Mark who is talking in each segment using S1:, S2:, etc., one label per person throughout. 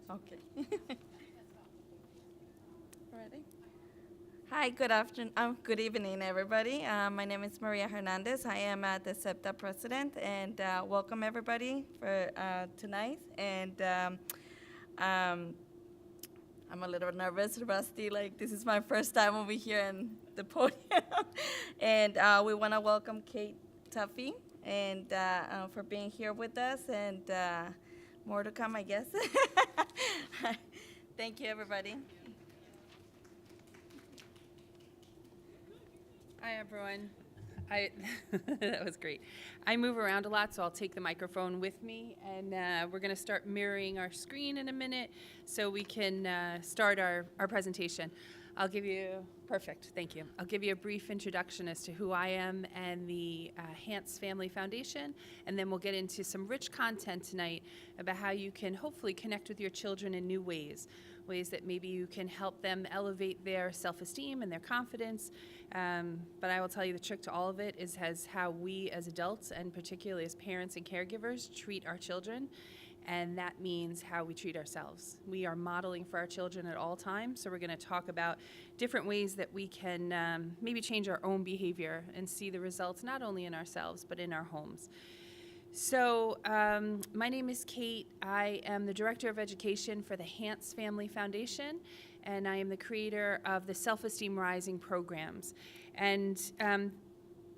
S1: Okay. Ready? Hi, good afternoon. Good evening, everybody. My name is Maria Hernandez. I am the SEPTA president, and welcome everybody for tonight. And um, I'm a little nervous, rusty. Like this is my first time over here in the podium, and we want to welcome Kate Tuffy and for being here with us, and more to come, I guess. Thank you, everybody.
S2: Hi, everyone. I that was great. I move around a lot, so I'll take the microphone with me, and we're going to start mirroring our screen in a minute so we can start our presentation. I'll give you, perfect, thank you. I'll give you a brief introduction as to who I am and the Hance Family Foundation, and then we'll get into some rich content tonight about how you can hopefully connect with your children in new ways that maybe you can help them elevate their self-esteem and their confidence. But I will tell you the trick to all of it is how we as adults, and particularly as parents and caregivers, treat our children. And that means how we treat ourselves. We are modeling for our children at all times, so we're going to talk about different ways that we can maybe change our own behavior and see the results not only in ourselves but in our homes. So my name is Kate. I am the Director of Education for the Hance Family Foundation, and I am the creator of the Self-Esteem Rising programs. And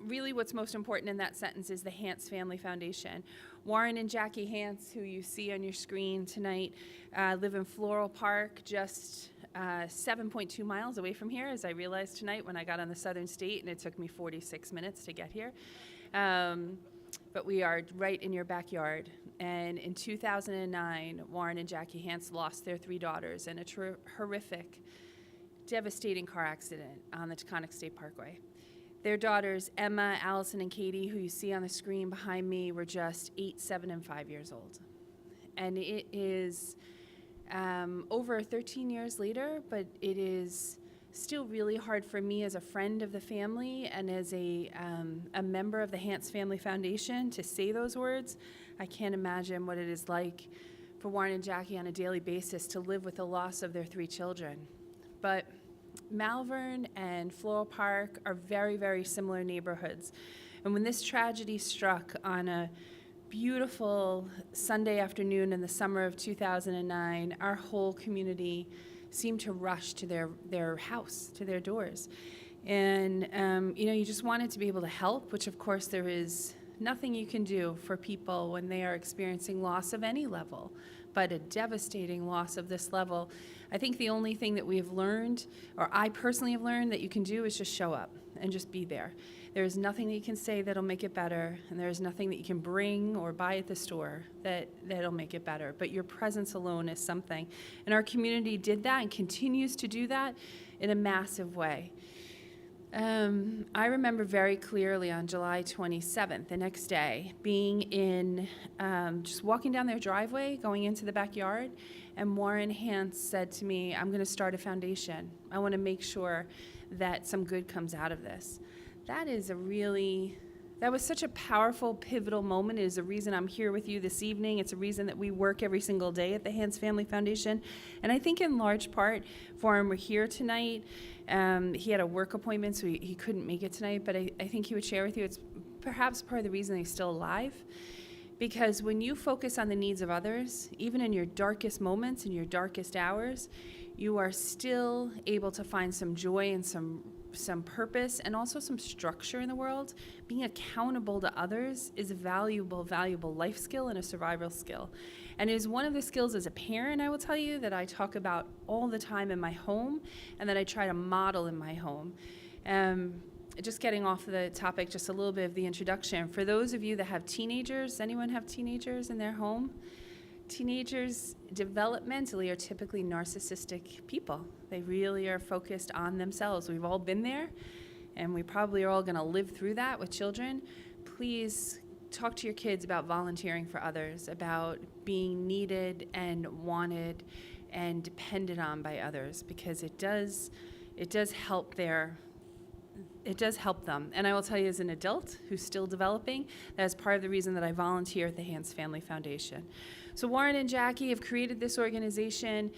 S2: really what's most important in that sentence is the Hance Family Foundation. Warren and Jackie Hance, who you see on your screen tonight, live in Floral Park, just 7.2 miles away from here, as I realized tonight when I got on the Southern State, and it took me 46 minutes to get here. But we are right in your backyard. And in 2009, Warren and Jackie Hance lost their 3 daughters in a horrific, devastating car accident on the Taconic State Parkway. Their daughters, Emma, Allison, and Katie, who you see on the screen behind me, were just 8, 7, and 5 years old. And it is over 13 years later, but it is still really hard for me as a friend of the family and as a member of the Hance Family Foundation to say those words. I can't imagine what it is like for Warren and Jackie on a daily basis to live with the loss of their 3 children. But Malverne and Floral Park are very, very similar neighborhoods. And when this tragedy struck on a beautiful Sunday afternoon in the summer of 2009, our whole community seemed to rush to their house, to their doors. And, you just wanted to be able to help, which of course there is nothing you can do for people when they are experiencing loss of any level, but a devastating loss of this level. I think the only thing that we have learned, or I personally have learned, that you can do is just show up and just be there. There is nothing that you can say that'll make it better, and there is nothing that you can bring or buy at the store that'll make it better. But your presence alone is something. And our community did that and continues to do that in a massive way. I remember very clearly on July 27th, the next day, being in, just walking down their driveway, going into the backyard, and Warren Hance said to me, "I'm going to start a foundation. I want to make sure that some good comes out of this." That was such a powerful, pivotal moment. It is a reason I'm here with you this evening. It's a reason that we work every single day at the Hance Family Foundation. And I think in large part, Warren, we're here tonight. He had a work appointment, so he couldn't make it tonight, but I think he would share with you it's perhaps part of the reason he's still alive. Because when you focus on the needs of others, even in your darkest moments, in your darkest hours, you are still able to find some joy and some purpose and also some structure in the world. Being accountable to others is a valuable life skill and a survival skill. And it is one of the skills as a parent, I will tell you, that I talk about all the time in my home and that I try to model in my home. Just getting off the topic, just a little bit of the introduction. For those of you that have teenagers, anyone have teenagers in their home? Teenagers developmentally are typically narcissistic people. They really are focused on themselves. We've all been there, and we probably are all going to live through that with children. Please talk to your kids about volunteering for others, about being needed and wanted and depended on by others, because it does help does help them. And I will tell you, as an adult who's still developing, that is part of the reason that I volunteer at the Hans Family Foundation. So Warren and Jackie have created this organization.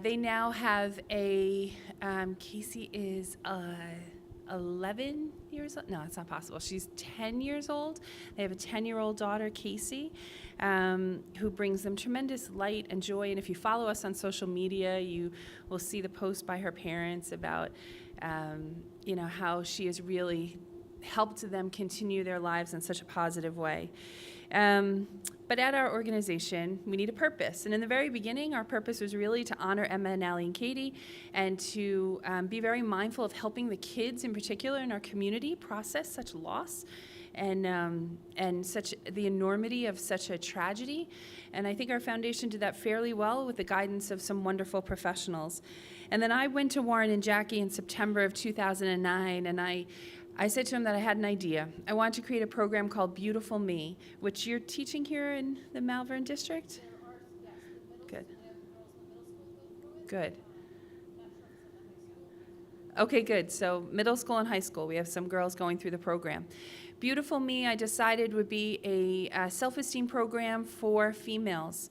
S2: They now have Casey is 11 years old. No, it's not possible. She's 10 years old. They have a 10-year-old daughter, Casey, who brings them tremendous light and joy. And if you follow us on social media, you will see the post by her parents about, how she has really helped them continue their lives in such a positive way. But at our organization, we need a purpose. And in the very beginning, our purpose was really to honor Emma and Allie and Katie and to be very mindful of helping the kids in particular in our community process such loss and such the enormity of such a tragedy. And I think our foundation did that fairly well with the guidance of some wonderful professionals. And then I went to Warren and Jackie in September of 2009, and I said to him that I had an idea. I wanted to create a program called Beautiful Me, which you're teaching here in the Malverne district? Good. Good. Okay, good. So middle school and high school, we have some girls going through the program. Beautiful Me, I decided, would be a self-esteem program for females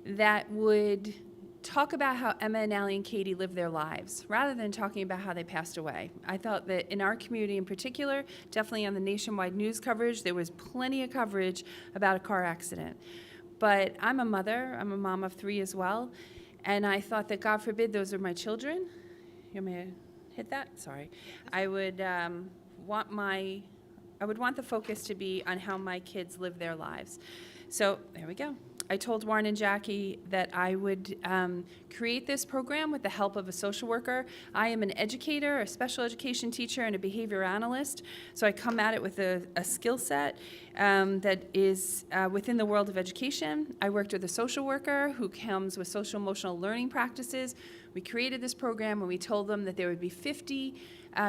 S2: that would talk about how Emma and Allie and Katie lived their lives, rather than talking about how they passed away. I thought that in our community in particular, definitely on the nationwide news coverage, there was plenty of coverage about a car accident. But I'm a mother, I'm a mom of 3 as well, and I thought that, God forbid, those are my children. You want me to hit that? Sorry. I would want the focus to be on how my kids live their lives. So there we go. I told Warren and Jackie that I would create this program with the help of a social worker. I am an educator, a special education teacher, and a behavior analyst. So I come at it with a skill set that is within the world of education. I worked with a social worker who comes with social emotional learning practices. We created this program and we told them that there would be 50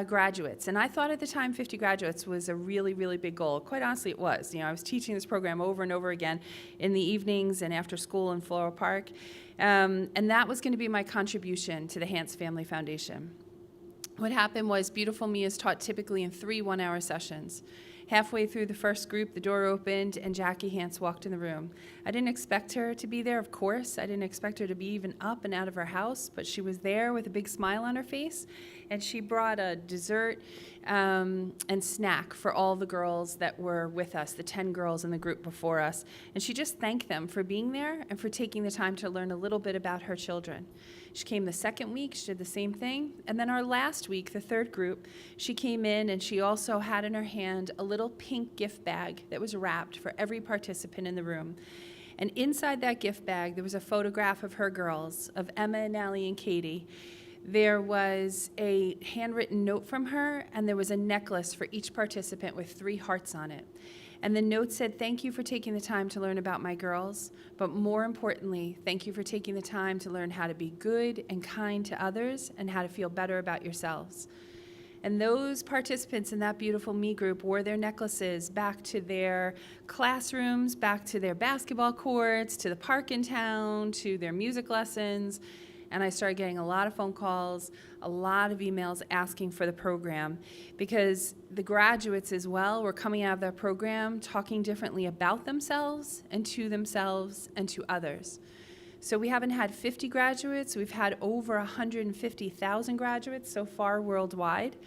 S2: graduates. And I thought at the time 50 graduates was a really, really big goal. Quite honestly, it was. I was teaching this program over and over again in the evenings and after school in Floral Park. And that was going to be my contribution to the Hans Family Foundation. What happened was Beautiful Me is taught typically in 3 one-hour sessions. Halfway through the first group, the door opened and Jackie Hans walked in the room. I didn't expect her to be there, of course. I didn't expect her to be even up and out of her house, but she was there with a big smile on her face, and she brought a dessert and snack for all the girls that were with us, the 10 girls in the group before us. And she just thanked them for being there and for taking the time to learn a little bit about her children. She came the second week, she did the same thing. And then our last week, the third group, she came in and she also had in her hand a little pink gift bag that was wrapped for every participant in the room. And inside that gift bag, there was a photograph of her girls, of Emma and Allie and Katie. There was a handwritten note from her, and there was a necklace for each participant with 3 hearts on it. And the note said, "Thank you for taking the time to learn about my girls, but more importantly, thank you for taking the time to learn how to be good and kind to others and how to feel better about yourselves." And those participants in that Beautiful Me group wore their necklaces back to their classrooms, back to their basketball courts, to the park in town, to their music lessons. And I started getting a lot of phone calls, a lot of emails asking for the program, because the graduates as well were coming out of that program talking differently about themselves and to others. So we haven't had 50 graduates, we've had over 150,000 graduates so far worldwide.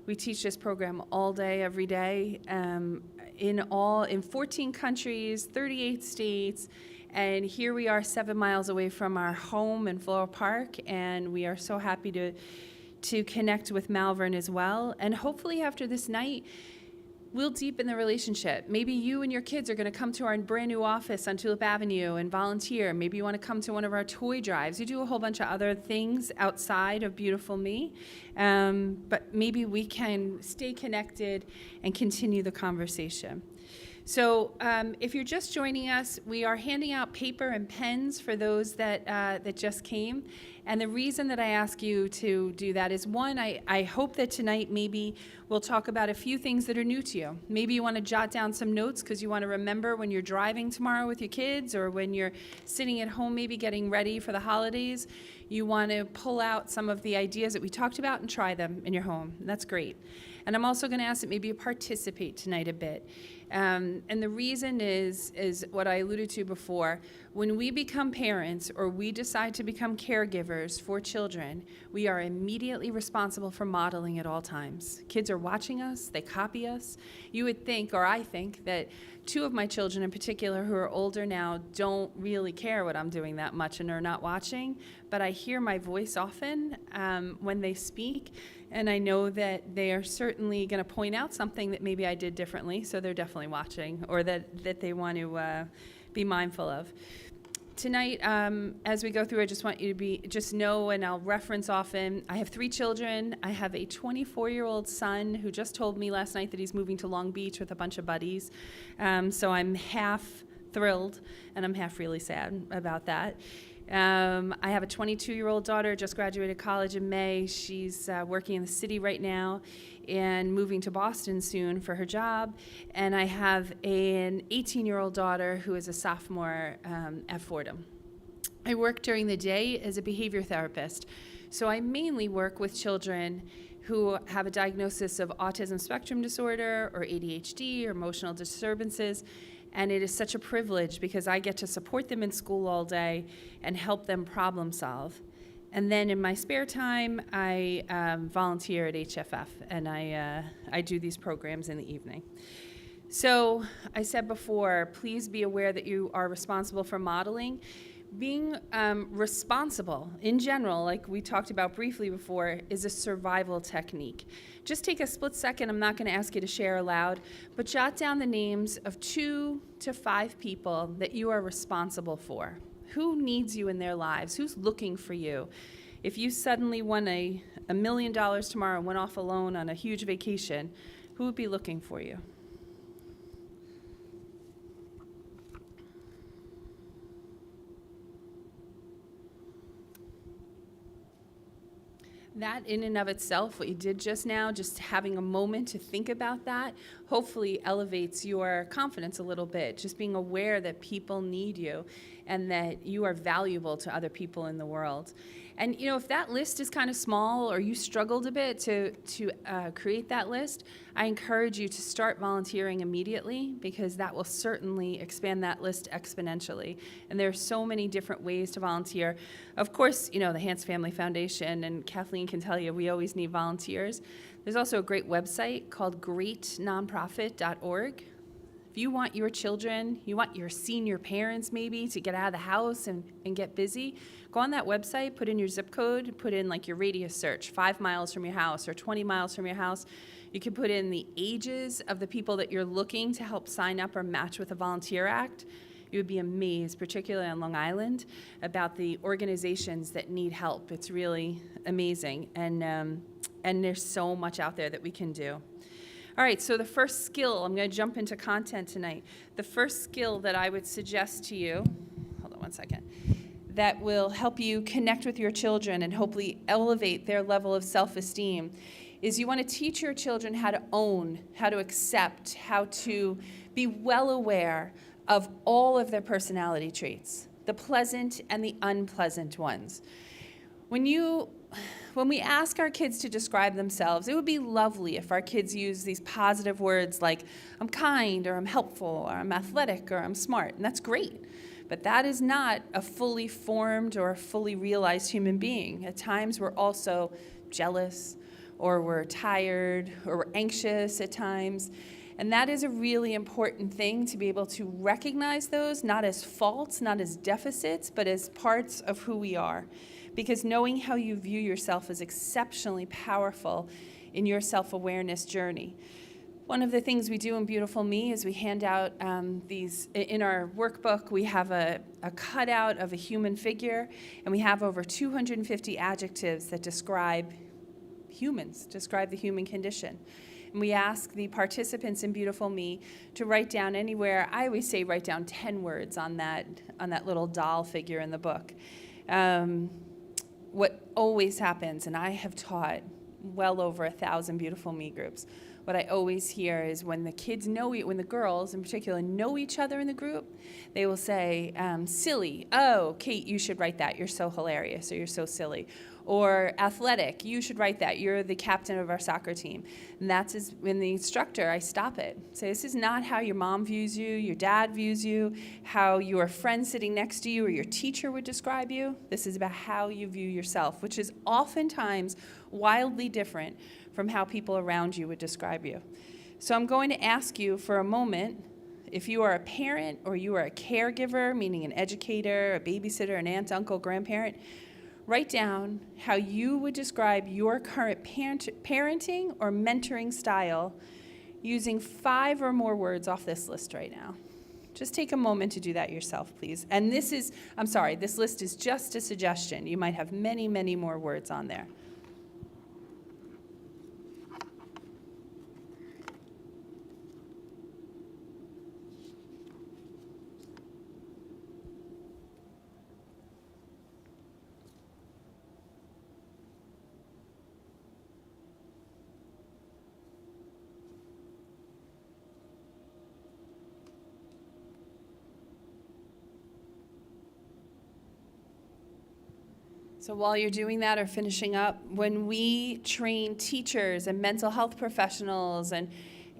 S2: We teach this program all day, every day, in 14 countries, 38 states. And here we are 7 miles away from our home in Floral Park, and we are so happy to connect with Malverne as well. And hopefully after this night, we'll deepen the relationship. Maybe you and your kids are going to come to our brand new office on Tulip Avenue and volunteer. Maybe you want to come to one of our toy drives. We do a whole bunch of other things outside of Beautiful Me, but maybe we can stay connected and continue the conversation. So if you're just joining us, we are handing out paper and pens for those that just came. And the reason that I ask you to do that is, one, I hope that tonight maybe we'll talk about a few things that are new to you. Maybe you want to jot down some notes because you want to remember when you're driving tomorrow with your kids, or when you're sitting at home maybe getting ready for the holidays. You want to pull out some of the ideas that we talked about and try them in your home. And that's great. And I'm also going to ask that maybe you participate tonight a bit. And the reason is what I alluded to before. When we become parents or we decide to become caregivers for children, we are immediately responsible for modeling at all times. Kids are watching us, they copy us. You would think, or I think, that two of my children in particular who are older now don't really care what I'm doing that much and are not watching, but I hear my voice often when they speak. And I know that they are certainly going to point out something that maybe I did differently, so they're definitely watching, or that they want to be mindful of. Tonight, as we go through, I just want you to just know, and I'll reference often, I have 3 children. I have a 24-year-old son who just told me last night that he's moving to Long Beach with a bunch of buddies. So I'm half thrilled, and I'm half really sad about that. I have a 22-year-old daughter, just graduated college in May. She's working in the city right now and moving to Boston soon for her job. And I have an 18-year-old daughter who is a sophomore at Fordham. I work during the day as a behavior therapist. So I mainly work with children who have a diagnosis of autism spectrum disorder or ADHD or emotional disturbances. And it is such a privilege because I get to support them in school all day and help them problem solve. And then in my spare time, I volunteer at HFF, and I do these programs in the evening. So I said before, please be aware that you are responsible for modeling. Being responsible in general, like we talked about briefly before, is a survival technique. Just take a split second. I'm not going to ask you to share aloud, but jot down the names of 2 to 5 people that you are responsible for. Who needs you in their lives? Who's looking for you? If you suddenly won $1 million tomorrow and went off alone on a huge vacation, who would be looking for you? That in and of itself, what you did just now, just having a moment to think about that, hopefully elevates your confidence a little bit. Just being aware that people need you and that you are valuable to other people in the world. And if that list is kind of small or you struggled a bit to create that list, I encourage you to start volunteering immediately because that will certainly expand that list exponentially. And there are so many different ways to volunteer. Of course, the Hans Family Foundation, and Kathleen can tell you, we always need volunteers. There's also a great website called greatnonprofit.org. If you want your children, you want your senior parents maybe to get out of the house and get busy, go on that website, put in your zip code, put in like your radius search, 5 miles from your house or 20 miles from your house. You can put in the ages of the people that you're looking to help sign up or match with a Volunteer Act. You would be amazed, particularly on Long Island, about the organizations that need help. It's really amazing, and there's so much out there that we can do. All right, so the first skill, I'm going to jump into content tonight. The first skill that I would suggest to you, hold on one second, that will help you connect with your children and hopefully elevate their level of self-esteem is you want to teach your children how to own, how to accept, how to be well aware of all of their personality traits, the pleasant and the unpleasant ones. When we ask our kids to describe themselves, it would be lovely if our kids use these positive words like, I'm kind, or I'm helpful, or I'm athletic, or I'm smart, and that's great. But that is not a fully formed or fully realized human being. At times, we're also jealous, or we're tired, or we're anxious at times. And that is a really important thing, to be able to recognize those, not as faults, not as deficits, but as parts of who we are. Because knowing how you view yourself is exceptionally powerful in your self-awareness journey. One of the things we do in Beautiful Me is we hand out these, in our workbook, we have a cutout of a human figure, and we have over 250 adjectives that describe humans, describe the human condition. And we ask the participants in Beautiful Me to write down anywhere, I always say write down 10 words on that little doll figure in the book. What always happens, and I have taught well over 1,000 Beautiful Me groups, what I always hear is when the kids when the girls in particular know each other in the group, they will say, silly, oh, Kate, you should write that, you're so hilarious, or you're so silly. Or athletic, you should write that. You're the captain of our soccer team. And that's when the instructor, I stop it. Say, this is not how your mom views you, your dad views you, how your friend sitting next to you or your teacher would describe you. This is about how you view yourself, which is oftentimes wildly different from how people around you would describe you. So I'm going to ask you for a moment, if you are a parent or you are a caregiver, meaning an educator, a babysitter, an aunt, uncle, grandparent, write down how you would describe your current parenting or mentoring style using 5 or more words off this list right now. Just take a moment to do that yourself, please. And this list is just a suggestion. You might have many, many more words on there. So while you're doing that or finishing up, when we train teachers and mental health professionals and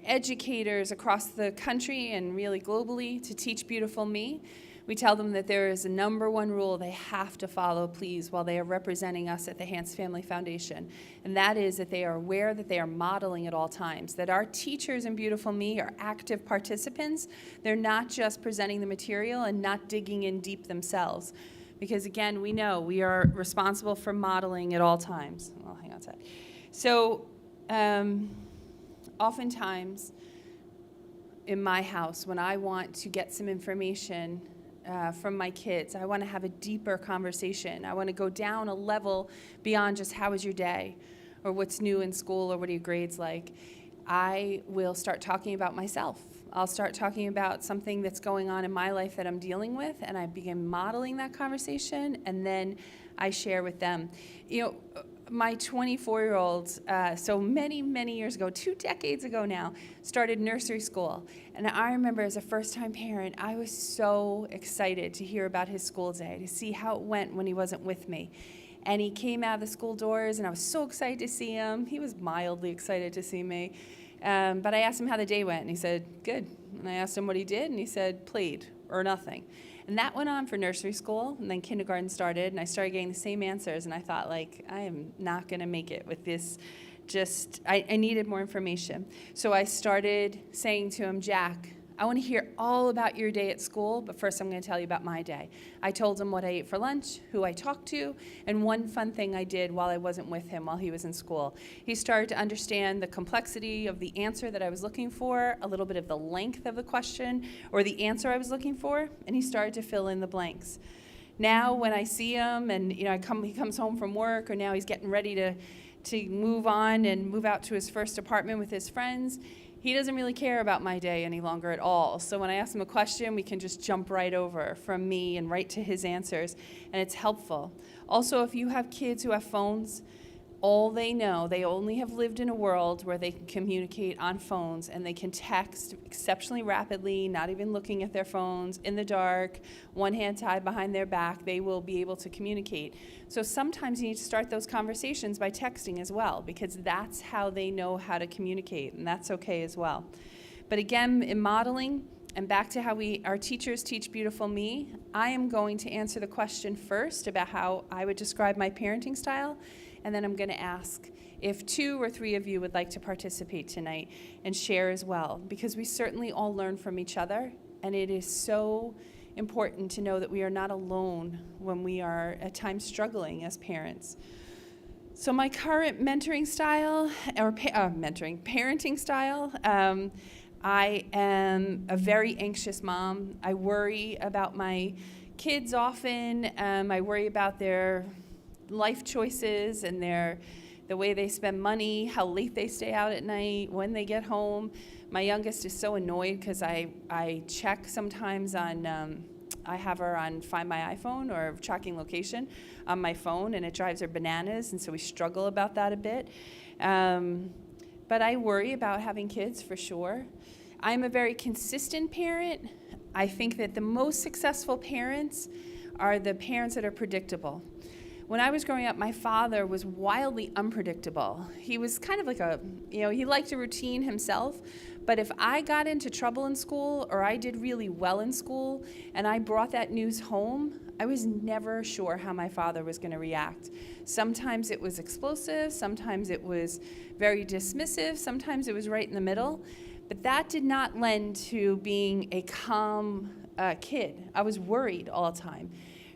S2: educators across the country and really globally to teach Beautiful Me, we tell them that there is a number one rule they have to follow, please, while they are representing us at the Hans Family Foundation. And that is that they are aware that they are modeling at all times, that our teachers in Beautiful Me are active participants. They're not just presenting the material and not digging in deep themselves. Because again, we know we are responsible for modeling at all times. Well, hang on a sec. So oftentimes in my house, when I want to get some information from my kids, I want to have a deeper conversation. I want to go down a level beyond just how was your day or what's new in school or what are your grades like. I will start talking about myself. I'll start talking about something that's going on in my life that I'm dealing with, and I begin modeling that conversation, and then I share with them. You know, my 24-year-old, so many, many years ago, 2 decades ago now, started nursery school. And I remember as a first-time parent, I was so excited to hear about his school day, to see how it went when he wasn't with me. And he came out of the school doors, and I was so excited to see him. He was mildly excited to see me. But I asked him how the day went, and he said, good. And I asked him what he did, and he said, played, or nothing. And that went on for nursery school, and then kindergarten started, and I started getting the same answers, and I thought, like, I am not going to make it with this. I needed more information. So I started saying to him, Jack, I want to hear all about your day at school, but first I'm going to tell you about my day. I told him what I ate for lunch, who I talked to, and one fun thing I did while I wasn't with him while he was in school. He started to understand the complexity of the answer that I was looking for, a little bit of the length of the question or the answer I was looking for, and he started to fill in the blanks. Now when I see him and he comes home from work, or now he's getting ready to move on and move out to his first apartment with his friends, he doesn't really care about my day any longer at all. So when I ask him a question, we can just jump right over from me and right to his answers, and it's helpful. Also, if you have kids who have phones, all they know, they only have lived in a world where they can communicate on phones, and they can text exceptionally rapidly, not even looking at their phones, in the dark, one hand tied behind their back. They will be able to communicate. So sometimes you need to start those conversations by texting as well, because that's how they know how to communicate, and that's okay as well. But again, in modeling, and back to how our teachers teach Beautiful Me, I am going to answer the question first about how I would describe my parenting style, and then I'm going to ask if 2 or 3 of you would like to participate tonight and share as well, because we certainly all learn from each other, and it is so important to know that we are not alone when we are at times struggling as parents. So my current mentoring style, or parenting style, I am a very anxious mom. I worry about my kids often. I worry about their life choices and the way they spend money, how late they stay out at night, when they get home. My youngest is so annoyed because I check sometimes on, I have her on Find My iPhone or tracking location on my phone, and it drives her bananas, and so we struggle about that a bit. But I worry about having kids for sure. I'm a very consistent parent. I think that the most successful parents are the parents that are predictable. When I was growing up, my father was wildly unpredictable. He was kind of like he liked a routine himself, but if I got into trouble in school or I did really well in school and I brought that news home, I was never sure how my father was going to react. Sometimes it was explosive, sometimes it was very dismissive, sometimes it was right in the middle, but that did not lend to being a calm kid. I was worried all the time.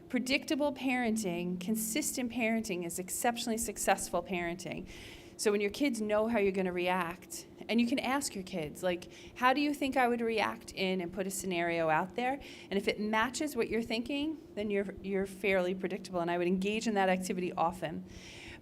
S2: Predictable parenting, consistent parenting is exceptionally successful parenting. So when your kids know how you're going to react, and you can ask your kids, like, how do you think I would react in, and put a scenario out there, and if it matches what you're thinking, then you're fairly predictable, and I would engage in that activity often.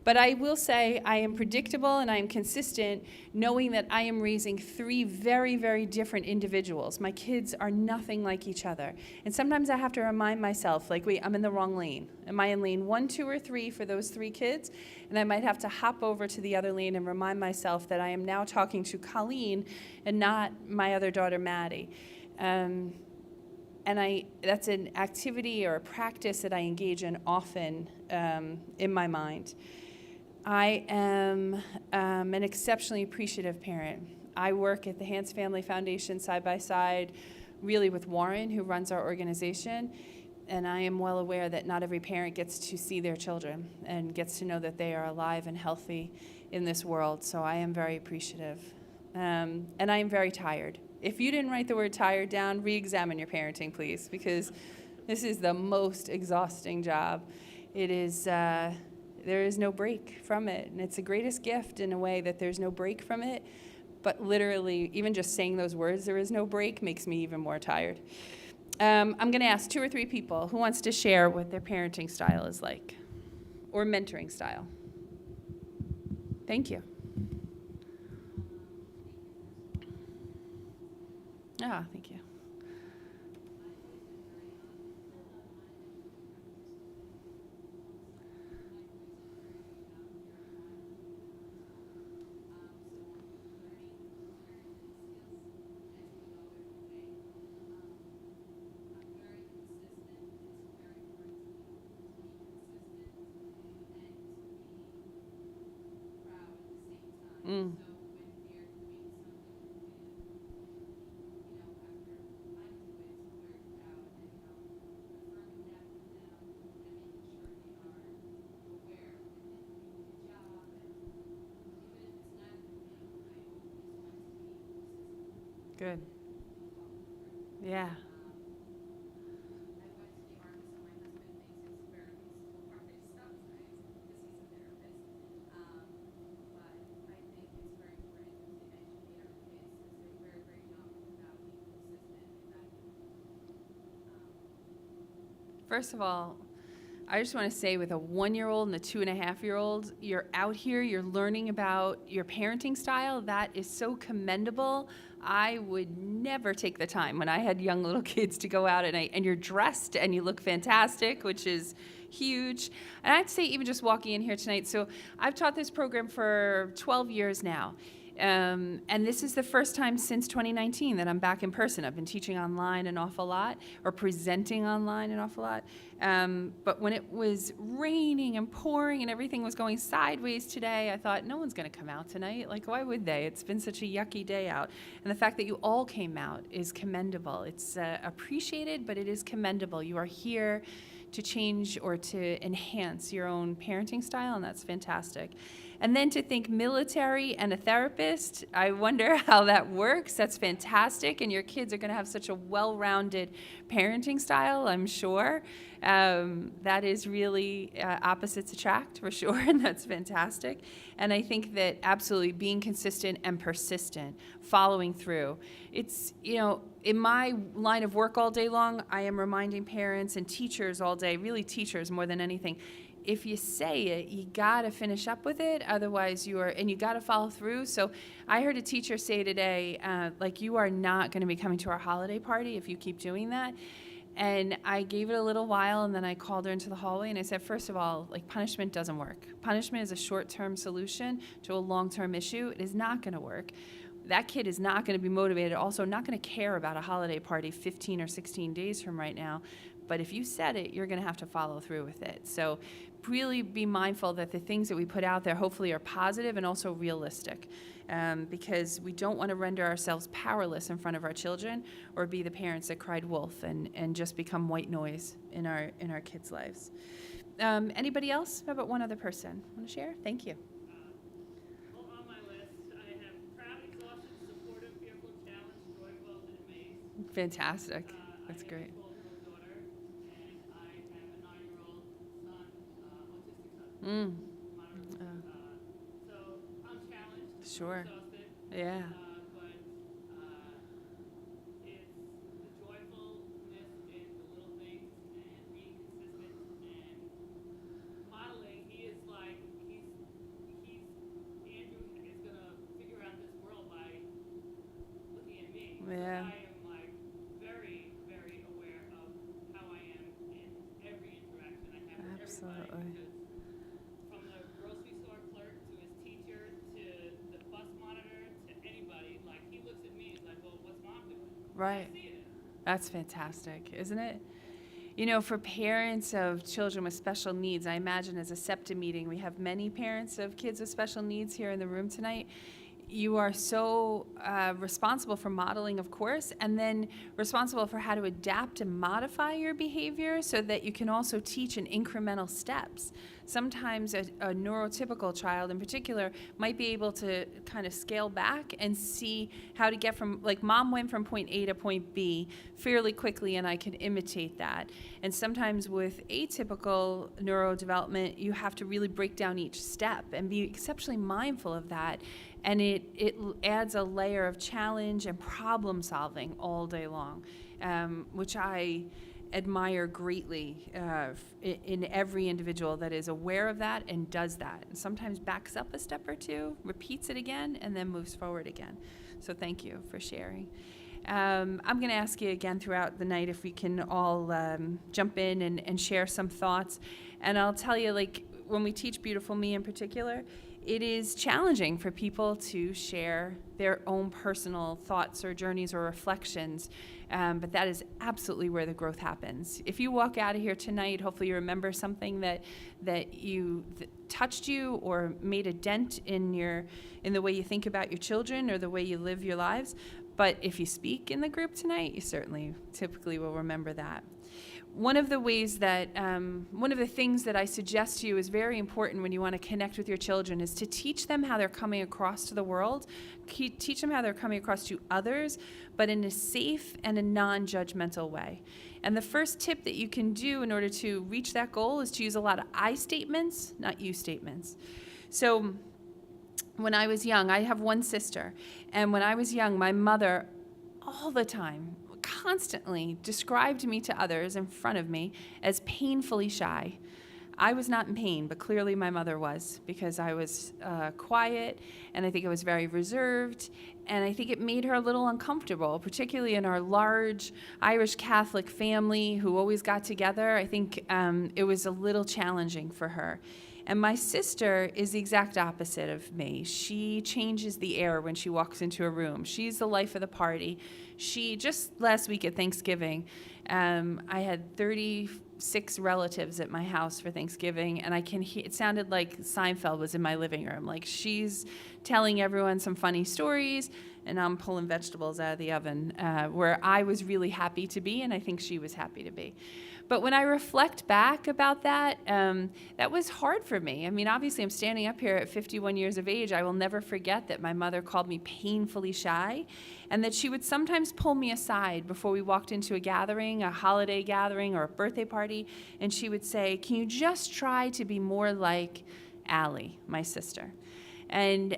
S2: But I will say I am predictable and I am consistent, knowing that I am raising 3 very, very different individuals. My kids are nothing like each other. And sometimes I have to remind myself, like, wait, I'm in the wrong lane. Am I in lane 1, 2, or 3 for those 3 kids? And I might have to hop over to the other lane and remind myself that I am now talking to Colleen and not my other daughter, Maddie. And that's an activity or a practice that I engage in often in my mind. I am an exceptionally appreciative parent. I work at the Hans Family Foundation side by side, really with Warren, who runs our organization, and I am well aware that not every parent gets to see their children and gets to know that they are alive and healthy in this world, so I am very appreciative. And I am very tired. If you didn't write the word tired down, re-examine your parenting, please, because this is the most exhausting job. It is... there is no break from it, and it's the greatest gift in a way that there's no break from it, but literally, even just saying those words, there is no break, makes me even more tired. I'm going to ask 2 or 3 people who wants to share what their parenting style is like, or mentoring style. Thank you. Thank you. Mm. Good. Yeah. First of all, I just want to say with a 1-year-old and a 2.5-year-old, you're out here, you're learning about your parenting style. That is so commendable. I would never take the time when I had young little kids to go out and you're dressed and you look fantastic, which is huge. And I have to say, even just walking in here tonight, so I've taught this program for 12 years now. And this is the first time since 2019 that I'm back in person. I've been teaching online an awful lot, or presenting online an awful lot. But when it was raining and pouring and everything was going sideways today, I thought, no one's going to come out tonight. Like, why would they? It's been such a yucky day out. And the fact that you all came out is commendable. It's appreciated, but it is commendable. You are here to change or to enhance your own parenting style, and that's fantastic. And then to think military and a therapist, I wonder how that works. That's fantastic, and your kids are going to have such a well-rounded parenting style, I'm sure. That is really opposites attract, for sure, and that's fantastic. And I think that absolutely being consistent and persistent, following through. It's, in my line of work all day long, I am reminding parents and teachers all day, really teachers more than anything, if you say it, you gotta finish up with it, otherwise and you gotta follow through. So I heard a teacher say today, you are not gonna be coming to our holiday party if you keep doing that. And I gave it a little while, and then I called her into the hallway and I said, first of all, punishment doesn't work. Punishment is a short-term solution to a long-term issue. It is not gonna work. That kid is not gonna be motivated, also not gonna care about a holiday party 15 or 16 days from right now. but if you said it, you're going to have to follow through with it. So really be mindful that the things that we put out there hopefully are positive and also realistic, because we don't want to render ourselves powerless in front of our children or be the parents that cried wolf and just become white noise in our kids' lives. Anybody else? How about one other person? Want to share? Thank you.
S3: Well, on my list, I have proud, exhausted, supportive, fearful, challenged, joyful, and amazed.
S2: Fantastic. That's
S3: I have
S2: great.
S3: a 12-year-old daughter, and I have a 9-year-old son, autistic son. Moderate. So I'm challenged.
S2: Sure.
S3: I'm exhausted.
S2: Yeah.
S3: But it's the joyfulness in the little things and being consistent and modeling. He is like he's Andrew is gonna figure out this world by looking at me.
S2: Yeah.
S3: So I am like very, very aware of how I am in every interaction I have with
S2: Absolutely.
S3: everybody. Because from the grocery store clerk to his teacher to the bus monitor to anybody, like he looks at me and is like, well, what's mom doing?
S2: Right.
S3: I see it.
S2: That's fantastic, isn't it? You know, for parents of children with special needs, I imagine as a SEPTA meeting, we have many parents of kids with special needs here in the room tonight. You are so responsible for modeling, of course, and then responsible for how to adapt and modify your behavior so that you can also teach in incremental steps. Sometimes a neurotypical child in particular might be able to kind of scale back and see how to get from, like mom went from point A to point B fairly quickly and I can imitate that. And sometimes with atypical neurodevelopment, you have to really break down each step and be exceptionally mindful of that. And it adds a layer of challenge and problem solving all day long, which I admire greatly in every individual that is aware of that and does that. And sometimes backs up a step or two, repeats it again, and then moves forward again. So thank you for sharing. I'm going to ask you again throughout the night if we can all jump in and share some thoughts. And I'll tell you, like, when we teach Beautiful Me in particular, it is challenging for people to share their own personal thoughts or journeys or reflections, but that is absolutely where the growth happens. If you walk out of here tonight, hopefully you remember something that touched you or made a dent in the way you think about your children or the way you live your lives. But if you speak in the group tonight, you certainly typically will remember that. One of the things that I suggest to you is very important when you want to connect with your children is to teach them how they're coming across to the world, teach them how they're coming across to others, but in a safe and a non-judgmental way. And the first tip that you can do in order to reach that goal is to use a lot of I statements, not you statements. So when I was young, I have one sister, and when I was young, my mother all the time constantly described me to others in front of me as painfully shy. I was not in pain, but clearly my mother was, because I was quiet, and I think I was very reserved, and I think it made her a little uncomfortable, particularly in our large Irish Catholic family who always got together. I think it was a little challenging for her. And my sister is the exact opposite of me. She changes the air when she walks into a room. She's the life of the party. Just last week at Thanksgiving, I had 36 relatives at my house for Thanksgiving, and it sounded like Seinfeld was in my living room. Like she's telling everyone some funny stories, and I'm pulling vegetables out of the oven, where I was really happy to be, and I think she was happy to be. But when I reflect back about that, that was hard for me. I mean, obviously, I'm standing up here at 51 years of age. I will never forget that my mother called me painfully shy, and that she would sometimes pull me aside before we walked into a gathering, a holiday gathering, or a birthday party, and she would say, "Can you just try to be more like Allie, my sister?" And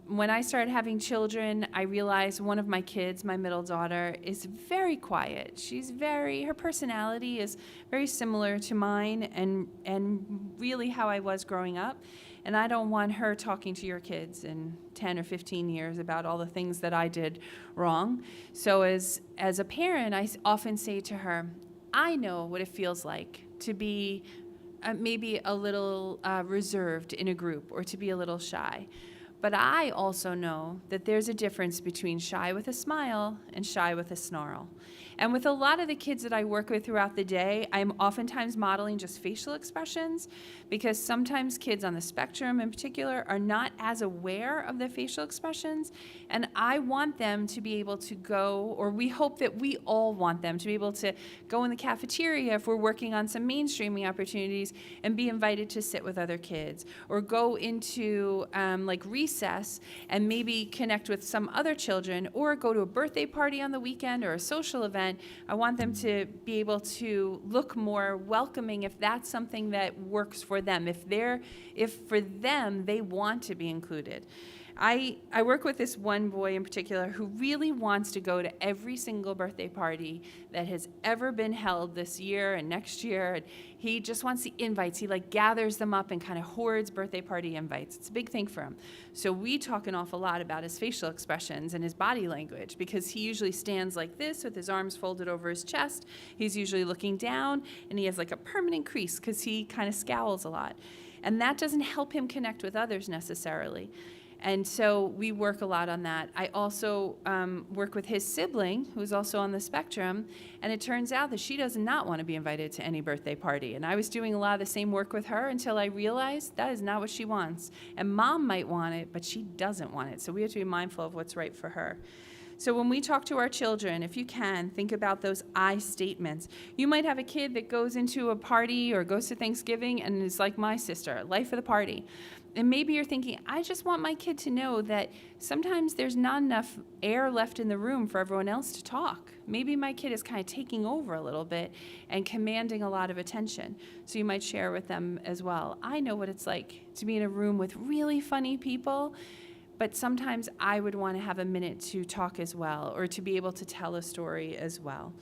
S2: when I started having children, I realized one of my kids, my middle daughter, is very quiet. Her personality is very similar to mine and really how I was growing up. And I don't want her talking to your kids in 10 or 15 years about all the things that I did wrong. So as a parent, I often say to her, I know what it feels like to be maybe a little reserved in a group or to be a little shy. But I also know that there's a difference between shy with a smile and shy with a snarl. And with a lot of the kids that I work with throughout the day, I'm oftentimes modeling just facial expressions, because sometimes kids on the spectrum in particular are not as aware of their facial expressions. And I want them to be able to go, or we hope that we all want them to be able to go in the cafeteria if we're working on some mainstreaming opportunities and be invited to sit with other kids, or go into like recess and maybe connect with some other children, or go to a birthday party on the weekend or a social event. I want them to be able to look more welcoming if that's something that works for them, if for them they want to be included. I work with this one boy in particular who really wants to go to every single birthday party that has ever been held this year and next year. And he just wants the invites. He like gathers them up and kind of hoards birthday party invites. It's a big thing for him. So we talk an awful lot about his facial expressions and his body language, because he usually stands like this with his arms folded over his chest. He's usually looking down, and he has like a permanent crease because he kind of scowls a lot. And that doesn't help him connect with others necessarily. And so we work a lot on that. I also work with his sibling, who's also on the spectrum, and it turns out that she does not want to be invited to any birthday party. And I was doing a lot of the same work with her until I realized that is not what she wants. And mom might want it, but she doesn't want it. So we have to be mindful of what's right for her. So when we talk to our children, if you can, think about those I statements. You might have a kid that goes into a party or goes to Thanksgiving and is like my sister, life of the party. And maybe you're thinking, I just want my kid to know that sometimes there's not enough air left in the room for everyone else to talk. Maybe my kid is kind of taking over a little bit and commanding a lot of attention. So you might share with them as well. I know what it's like to be in a room with really funny people, but sometimes I would want to have a minute to talk as well, or to be able to tell a story as well.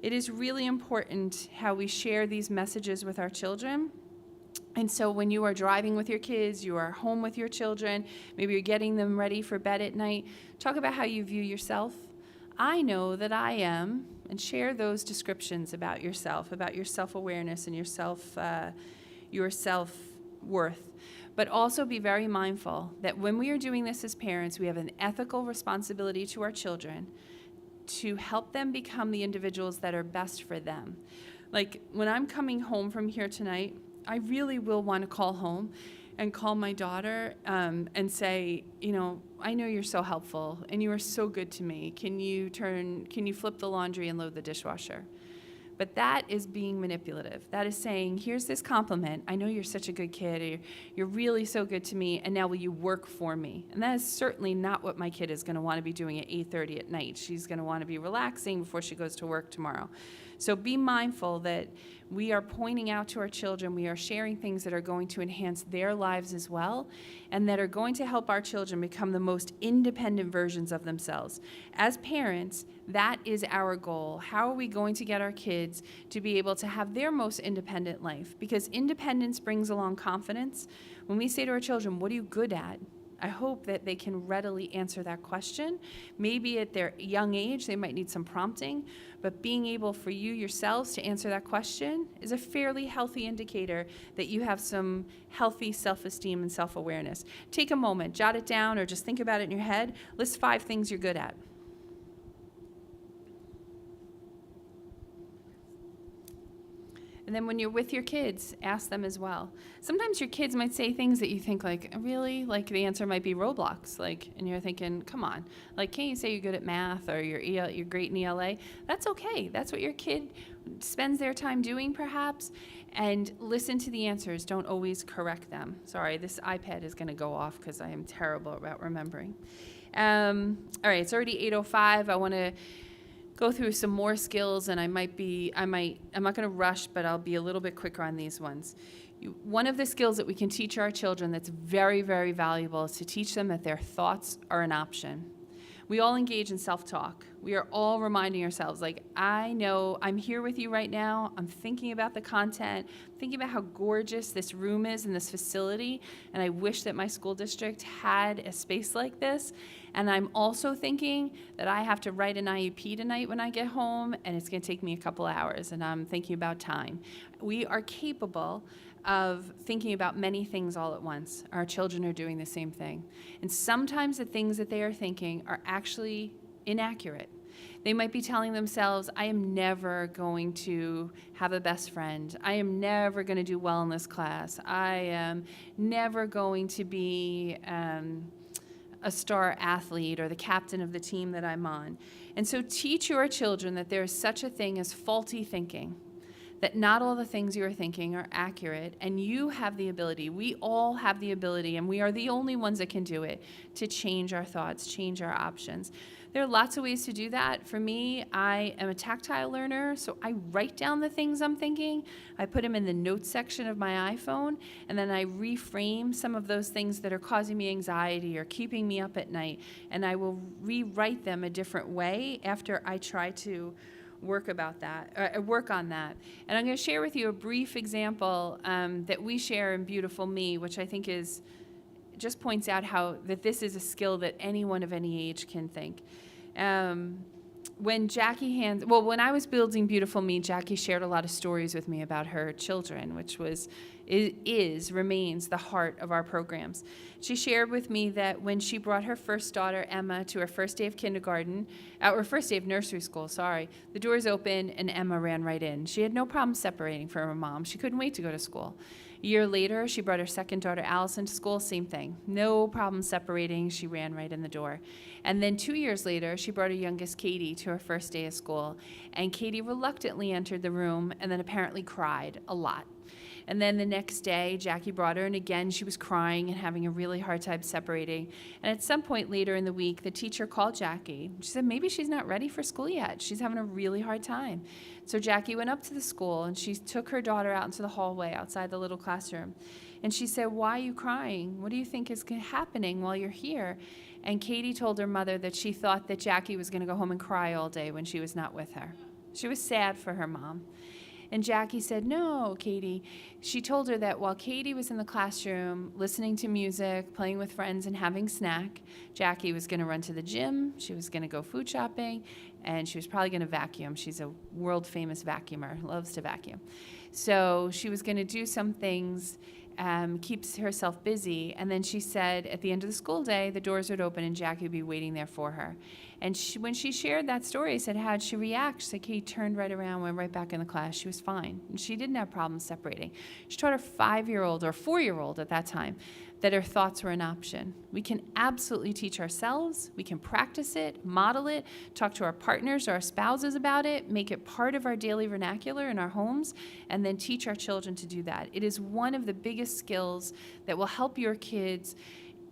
S2: It is really important how we share these messages with our children. And so when you are driving with your kids, you are home with your children, maybe you're getting them ready for bed at night, talk about how you view yourself. I know that I am, and share those descriptions about yourself, about your self-awareness and your self-worth. But also be very mindful that when we are doing this as parents, we have an ethical responsibility to our children to help them become the individuals that are best for them. Like when I'm coming home from here tonight, I really will want to call home and call my daughter and say, I know you're so helpful and you are so good to me. Can you flip the laundry and load the dishwasher? But that is being manipulative. That is saying, here's this compliment. I know you're such a good kid. Or you're really so good to me. And now will you work for me? And that is certainly not what my kid is going to want to be doing at 8:30 at night. She's going to want to be relaxing before she goes to work tomorrow. So be mindful that we are pointing out to our children, we are sharing things that are going to enhance their lives as well, and that are going to help our children become the most independent versions of themselves. As parents, that is our goal. How are we going to get our kids to be able to have their most independent life? Because independence brings along confidence. When we say to our children, what are you good at? I hope that they can readily answer that question. Maybe at their young age, they might need some prompting, but being able for you yourselves to answer that question is a fairly healthy indicator that you have some healthy self-esteem and self-awareness. Take a moment, jot it down, or just think about it in your head. List 5 things you're good at. And then when you're with your kids, ask them as well. Sometimes your kids might say things that you think like, really? Like the answer might be Roblox. And you're thinking, come on. Like, can't you say you're good at math or you're great in ELA? That's okay. That's what your kid spends their time doing perhaps. And listen to the answers. Don't always correct them. Sorry, this iPad is going to go off because I am terrible about remembering. All right, it's already 8:05. I want to go through some more skills, and I'm not going to rush, but I'll be a little bit quicker on these ones. One of the skills that we can teach our children that's very, very valuable is to teach them that their thoughts are an option. We all engage in self-talk. We are all reminding ourselves, like, I know I'm here with you right now. I'm thinking about the content, thinking about how gorgeous this room is in this facility, and I wish that my school district had a space like this. And I'm also thinking that I have to write an IEP tonight when I get home, and it's going to take me a couple hours, and I'm thinking about time. We are capable of thinking about many things all at once. Our children are doing the same thing. And sometimes the things that they are thinking are actually inaccurate. They might be telling themselves, I am never going to have a best friend. I am never going to do well in this class. I am never going to be a star athlete or the captain of the team that I'm on. And so teach your children that there is such a thing as faulty thinking, that not all the things you are thinking are accurate, and you have the ability, we all have the ability, and we are the only ones that can do it, to change our thoughts, change our options. There are lots of ways to do that. For me, I am a tactile learner, so I write down the things I'm thinking. I put them in the notes section of my iPhone, and then I reframe some of those things that are causing me anxiety or keeping me up at night, and I will rewrite them a different way after I try to work on that. And I'm going to share with you a brief example that we share in Beautiful Me, which I think just points out how that this is a skill that anyone of any age can think. When I was building Beautiful Me, Jackie shared a lot of stories with me about her children, which remains the heart of our programs. She shared with me that when she brought her first daughter, Emma, to her first day of kindergarten, or first day of nursery school, the doors opened and Emma ran right in. She had no problem separating from her mom. She couldn't wait to go to school. A year later, she brought her second daughter, Allison, to school, same thing. No problem separating, she ran right in the door. And then 2 years later, she brought her youngest, Katie, to her first day of school. And Katie reluctantly entered the room and then apparently cried a lot. And then the next day, Jackie brought her, and again, she was crying and having a really hard time separating. And at some point later in the week, the teacher called Jackie. She said, maybe she's not ready for school yet. She's having a really hard time. So Jackie went up to the school, and she took her daughter out into the hallway outside the little classroom. And she said, why are you crying? What do you think is happening while you're here? And Katie told her mother that she thought that Jackie was going to go home and cry all day when she was not with her. She was sad for her mom. And Jackie said, no, Katie. She told her that while Katie was in the classroom listening to music, playing with friends, and having snack, Jackie was going to run to the gym, she was going to go food shopping, and she was probably going to vacuum. She's a world-famous vacuumer, loves to vacuum. So she was going to do some things, keeps herself busy, and then she said at the end of the school day, the doors would open and Jackie would be waiting there for her. And when she shared that story, I said, how'd she react? She said, Katie turned right around, went right back in the class. She was fine. And she didn't have problems separating. She taught her 5-year-old or 4-year-old at that time that her thoughts were an option. We can absolutely teach ourselves. We can practice it, model it, talk to our partners or our spouses about it, make it part of our daily vernacular in our homes, and then teach our children to do that. It is one of the biggest skills that will help your kids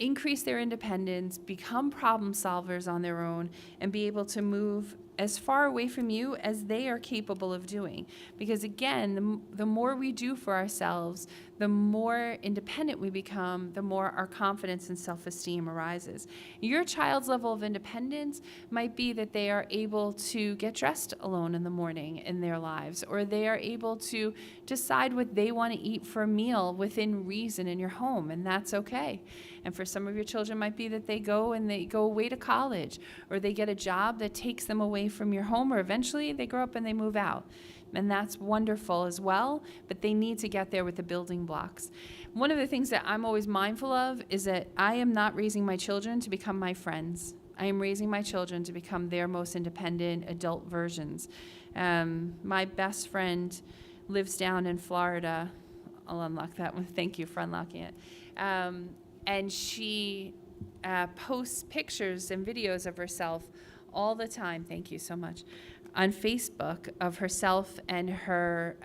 S2: increase their independence, become problem solvers on their own, and be able to move as far away from you as they are capable of doing. Because again, the more we do for ourselves, the more independent we become, the more our confidence and self-esteem arises. Your child's level of independence might be that they are able to get dressed alone in the morning in their lives, or they are able to decide what they want to eat for a meal within reason in your home, and that's okay. And for some of your children, it might be that they go away to college, or they get a job that takes them away from your home, or eventually they grow up and they move out. And that's wonderful as well, but they need to get there with the building blocks. One of the things that I'm always mindful of is that I am not raising my children to become my friends. I am raising my children to become their most independent adult versions. My best friend lives down in Florida. I'll unlock that one. Thank you for unlocking it. And she posts pictures and videos of herself all the time, thank you so much, on Facebook of herself and her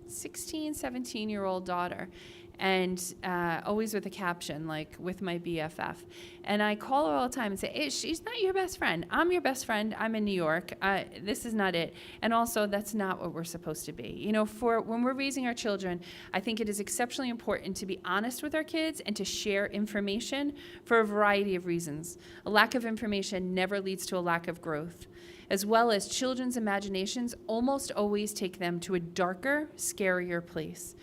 S2: 16, 17-year-old daughter. And always with a caption, like, with my BFF. And I call her all the time and say, hey, she's not your best friend. I'm your best friend. I'm in New York. This is not it. And also, that's not what we're supposed to be. You know, when we're raising our children, I think it is exceptionally important to be honest with our kids and to share information for a variety of reasons. A lack of information never leads to a lack of growth. As well as children's imaginations almost always take them to a darker, scarier place.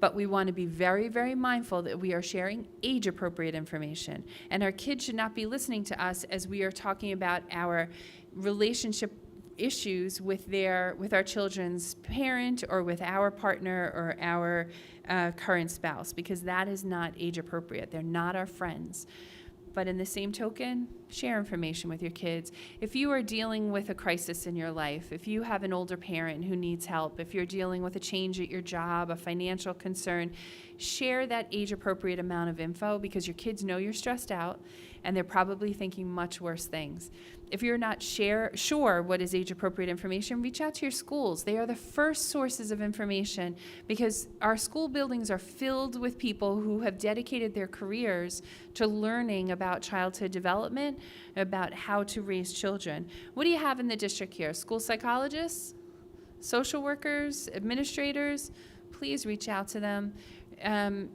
S2: But we want to be very, very mindful that we are sharing age-appropriate information. And our kids should not be listening to us as we are talking about our relationship issues with our children's parent or with our partner or our current spouse, because that is not age-appropriate. They're not our friends. But in the same token, share information with your kids. If you are dealing with a crisis in your life, if you have an older parent who needs help, if you're dealing with a change at your job, a financial concern, share that age-appropriate amount of info, because your kids know you're stressed out and they're probably thinking much worse things. If you're not sure what is age-appropriate information, reach out to your schools. They are the first sources of information, because our school buildings are filled with people who have dedicated their careers to learning about childhood development, about how to raise children. What do you have in the district here? School psychologists, social workers, administrators? Please reach out to them. I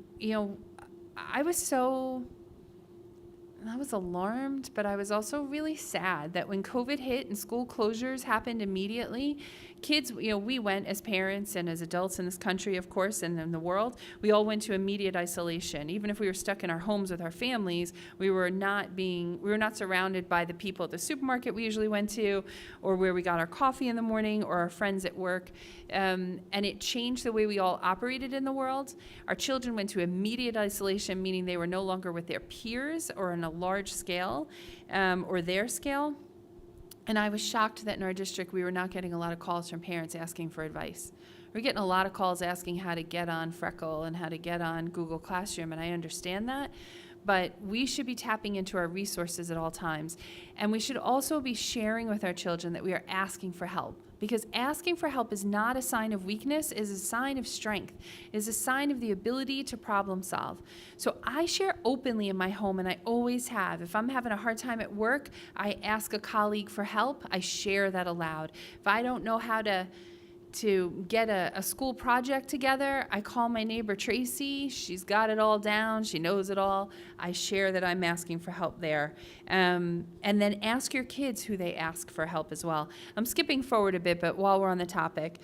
S2: was alarmed, but I was also really sad that when COVID hit and school closures happened immediately, kids, we went as parents and as adults in this country, of course, and in the world, we all went to immediate isolation. Even if we were stuck in our homes with our families, we were not surrounded by the people at the supermarket we usually went to, or where we got our coffee in the morning, or our friends at work. And it changed the way we all operated in the world. Our children went to immediate isolation, meaning they were no longer with their peers or on a large scale, or their scale. And I was shocked that in our district we were not getting a lot of calls from parents asking for advice. We're getting a lot of calls asking how to get on Freckle and how to get on Google Classroom, and I understand that. But we should be tapping into our resources at all times. And we should also be sharing with our children that we are asking for help. Because asking for help is not a sign of weakness, it is a sign of strength. It is a sign of the ability to problem solve. So I share openly in my home, and I always have. If I'm having a hard time at work, I ask a colleague for help. I share that aloud. If I don't know how to get a school project together, I call my neighbor Tracy. She's got it all down. She knows it all. I share that I'm asking for help there. And then ask your kids who they ask for help as well. I'm skipping forward a bit, but while we're on the topic,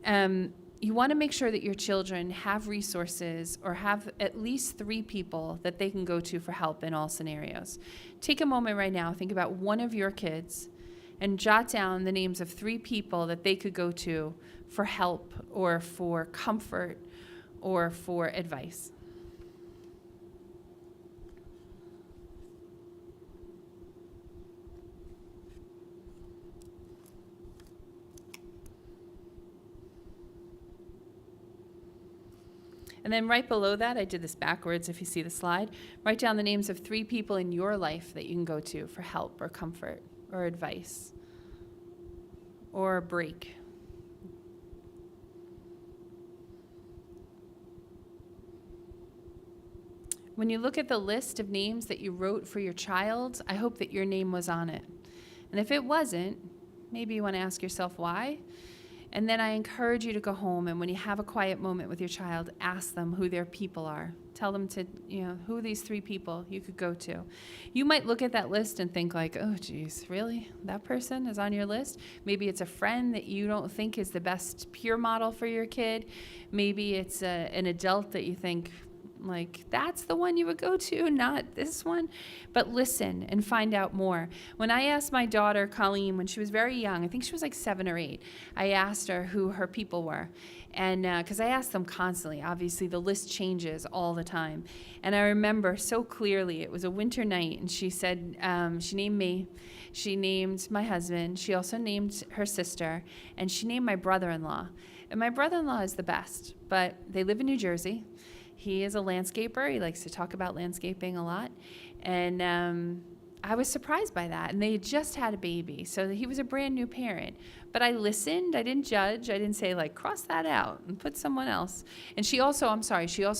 S2: you want to make sure that your children have resources or have at least 3 people that they can go to for help in all scenarios. Take a moment right now. Think about one of your kids and jot down the names of 3 people that they could go to for help or for comfort or for advice. And then right below that, I did this backwards if you see the slide, write down the names of 3 people in your life that you can go to for help or comfort or advice or a break. When you look at the list of names that you wrote for your child, I hope that your name was on it. And if it wasn't, maybe you want to ask yourself why. And then I encourage you to go home, and when you have a quiet moment with your child, ask them who their people are. Tell them to, who these 3 people you could go to. You might look at that list and think like, oh, geez, really? That person is on your list? Maybe it's a friend that you don't think is the best peer model for your kid. Maybe it's an adult that you think, like, that's the one you would go to, not this one. But listen and find out more. When I asked my daughter, Colleen, when she was very young, I think she was like 7 or 8, I asked her who her people were. And because I ask them constantly, obviously the list changes all the time. And I remember so clearly, it was a winter night, and she said, she named me, she named my husband, she also named her sister, and she named my brother-in-law. And my brother-in-law is the best, but they live in New Jersey. He is a landscaper. He likes to talk about landscaping a lot. And I was surprised by that. And they had just had a baby, so he was a brand new parent. But I listened. I didn't judge. I didn't say, like, cross that out and put someone else. And she also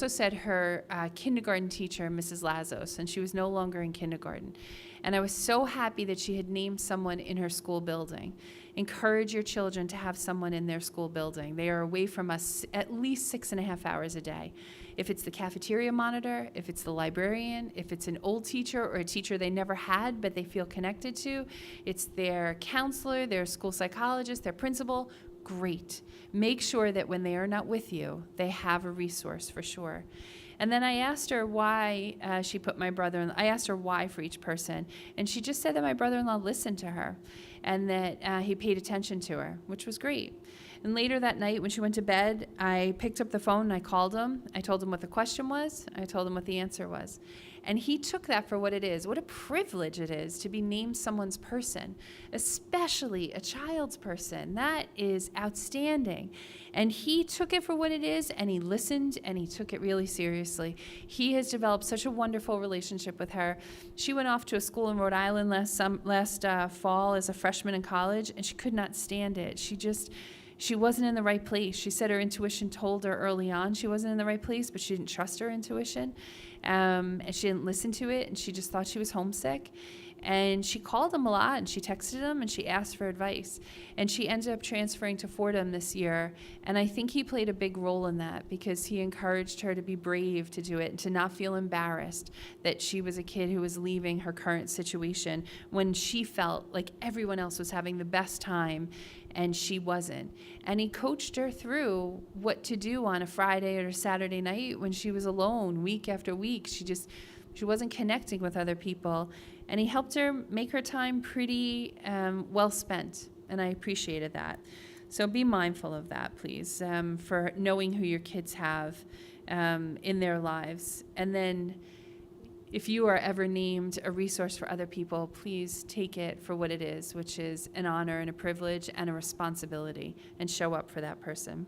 S2: said her kindergarten teacher, Mrs. Lazos, and she was no longer in kindergarten. And I was so happy that she had named someone in her school building. Encourage your children to have someone in their school building. They are away from us at least 6.5 hours a day. If it's the cafeteria monitor, if it's the librarian, if it's an old teacher or a teacher they never had but they feel connected to, it's their counselor, their school psychologist, their principal, great. Make sure that when they are not with you, they have a resource for sure. And then I asked her why she put my brother-in-law, I asked her why for each person. And she just said that my brother-in-law listened to her and that he paid attention to her, which was great. And later that night when she went to bed, I picked up the phone and I called him. I told him what the question was. I told him what the answer was. And he took that for what it is. What a privilege it is to be named someone's person, especially a child's person. That is outstanding. And he took it for what it is, and he listened, and he took it really seriously. He has developed such a wonderful relationship with her. She went off to a school in Rhode Island last fall as a freshman in college, and she could not stand it. She wasn't in the right place. She said her intuition told her early on she wasn't in the right place, but she didn't trust her intuition. And she didn't listen to it, and she just thought she was homesick. And she called him a lot, and she texted him, and she asked for advice. And she ended up transferring to Fordham this year. And I think he played a big role in that because he encouraged her to be brave to do it and to not feel embarrassed that she was a kid who was leaving her current situation when she felt like everyone else was having the best time and she wasn't. And he coached her through what to do on a Friday or Saturday night when she was alone week after week. She wasn't connecting with other people. And he helped her make her time pretty well spent. And I appreciated that. So be mindful of that, please, for knowing who your kids have in their lives. And then if you are ever named a resource for other people, please take it for what it is, which is an honor and a privilege and a responsibility, and show up for that person.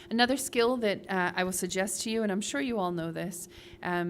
S2: Another skill that I will suggest to you, and I'm sure you all know this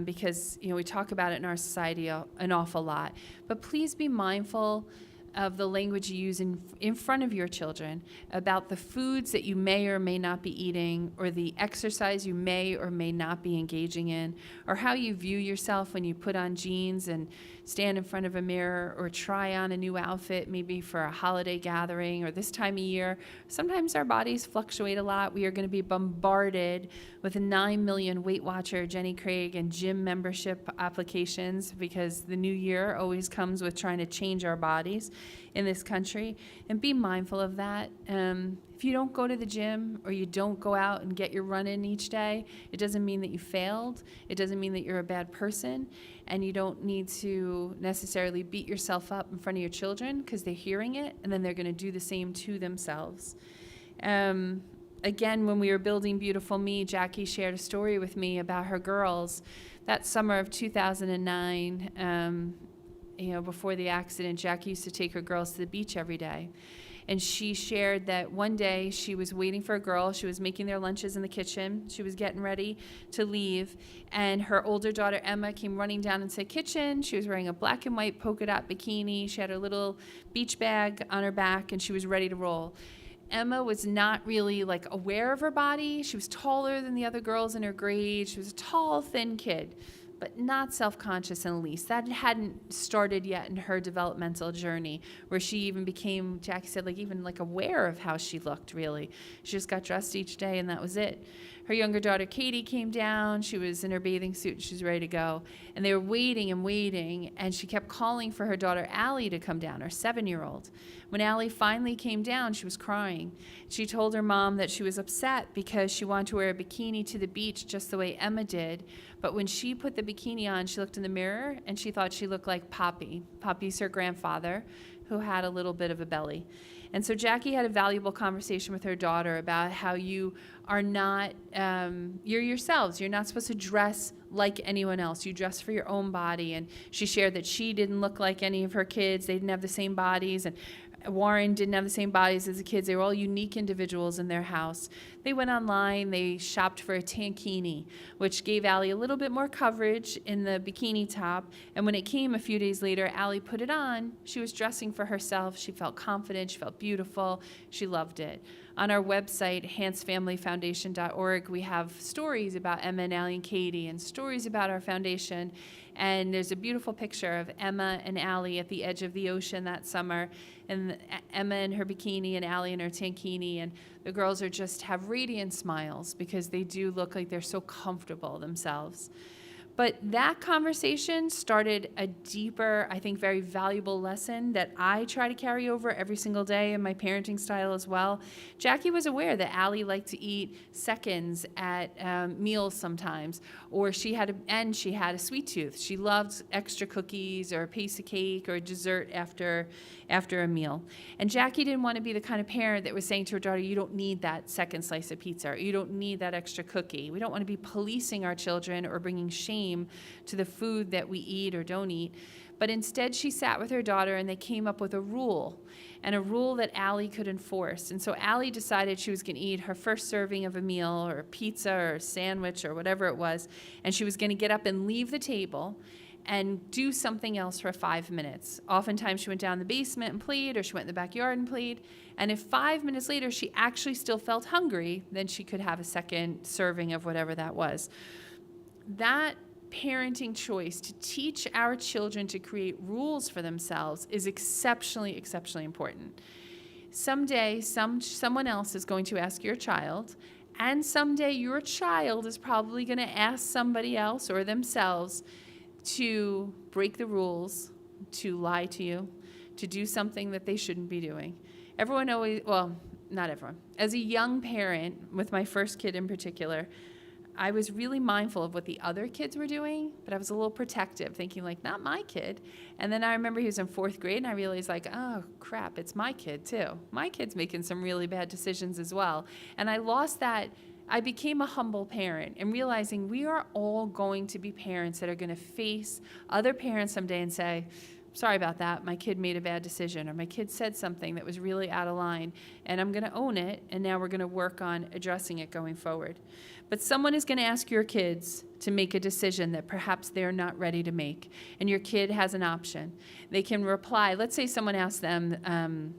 S2: because we talk about it in our society an awful lot, but please be mindful of the language you use in front of your children about the foods that you may or may not be eating, or the exercise you may or may not be engaging in, or how you view yourself when you put on jeans and stand in front of a mirror, or try on a new outfit maybe for a holiday gathering or this time of year. Sometimes our bodies fluctuate a lot. We are going to be bombarded with 9 million Weight Watcher, Jenny Craig, and gym membership applications because the new year always comes with trying to change our bodies in this country. And be mindful of that. If you don't go to the gym or you don't go out and get your run in each day, it doesn't mean that you failed. It doesn't mean that you're a bad person. And you don't need to necessarily beat yourself up in front of your children because they're hearing it, and then they're going to do the same to themselves. Again, when we were building Beautiful Me, Jackie shared a story with me about her girls. That summer of 2009, before the accident, Jackie used to take her girls to the beach every day. And she shared that one day she was waiting for a girl. She was making their lunches in the kitchen. She was getting ready to leave. And her older daughter, Emma, came running down into the kitchen. She was wearing a black and white polka dot bikini. She had her little beach bag on her back, and she was ready to roll. Emma was not really aware of her body. She was taller than the other girls in her grade. She was a tall, thin kid, but not self-conscious in the least. That hadn't started yet in her developmental journey, where she even became, Jackie said, even aware of how she looked, really. She just got dressed each day, and that was it. Her younger daughter, Katie, came down. She was in her bathing suit, and she was ready to go. And they were waiting and waiting, and she kept calling for her daughter, Allie, to come down, her 7-year-old. When Allie finally came down, she was crying. She told her mom that she was upset because she wanted to wear a bikini to the beach just the way Emma did. But when she put the bikini on, she looked in the mirror, and she thought she looked like Poppy. Poppy's her grandfather, who had a little bit of a belly. And so Jackie had a valuable conversation with her daughter about how you are not, you're yourselves. You're not supposed to dress like anyone else. You dress for your own body. And she shared that she didn't look like any of her kids. They didn't have the same bodies. And Warren didn't have the same bodies as the kids. They were all unique individuals in their house. They went online. They shopped for a tankini, which gave Allie a little bit more coverage in the bikini top. And when it came a few days later, Allie put it on. She was dressing for herself. She felt confident. She felt beautiful. She loved it. On our website, HantzFamilyFoundation.org, we have stories about Emma and Allie and Katie and stories about our foundation. And there's a beautiful picture of Emma and Allie at the edge of the ocean that summer, and Emma in her bikini and Allie in her tankini, and the girls have radiant smiles because they do look like they're so comfortable themselves. But that conversation started a deeper, I think, very valuable lesson that I try to carry over every single day in my parenting style as well. Jackie was aware that Allie liked to eat seconds at meals sometimes, or she had a sweet tooth. She loved extra cookies or a piece of cake or a dessert after a meal. And Jackie didn't want to be the kind of parent that was saying to her daughter, you don't need that second slice of pizza, or you don't need that extra cookie. We don't want to be policing our children or bringing shame to the food that we eat or don't eat. But instead, she sat with her daughter and they came up with a rule, and a rule that Allie could enforce. And so Allie decided she was going to eat her first serving of a meal or a pizza or a sandwich or whatever it was, and she was going to get up and leave the table and do something else for 5 minutes. Oftentimes she went down the basement and played, or she went in the backyard and played. And if 5 minutes later she actually still felt hungry, then she could have a second serving of whatever that was. That parenting choice to teach our children to create rules for themselves is exceptionally, exceptionally important. Someday, someone else is going to ask your child, and someday your child is probably going to ask somebody else or themselves to break the rules, to lie to you, to do something that they shouldn't be doing. Everyone always, well, not everyone. As a young parent, with my first kid in particular, I was really mindful of what the other kids were doing, but I was a little protective, thinking like, not my kid. And then I remember he was in 4th grade, and I realized like, oh crap, it's my kid too. My kid's making some really bad decisions as well. And I lost that. I became a humble parent and realizing we are all going to be parents that are going to face other parents someday and say, sorry about that, my kid made a bad decision, or my kid said something that was really out of line, and I'm going to own it, and now we're going to work on addressing it going forward. But someone is going to ask your kids to make a decision that perhaps they're not ready to make, and your kid has an option. They can reply. Let's say someone asks them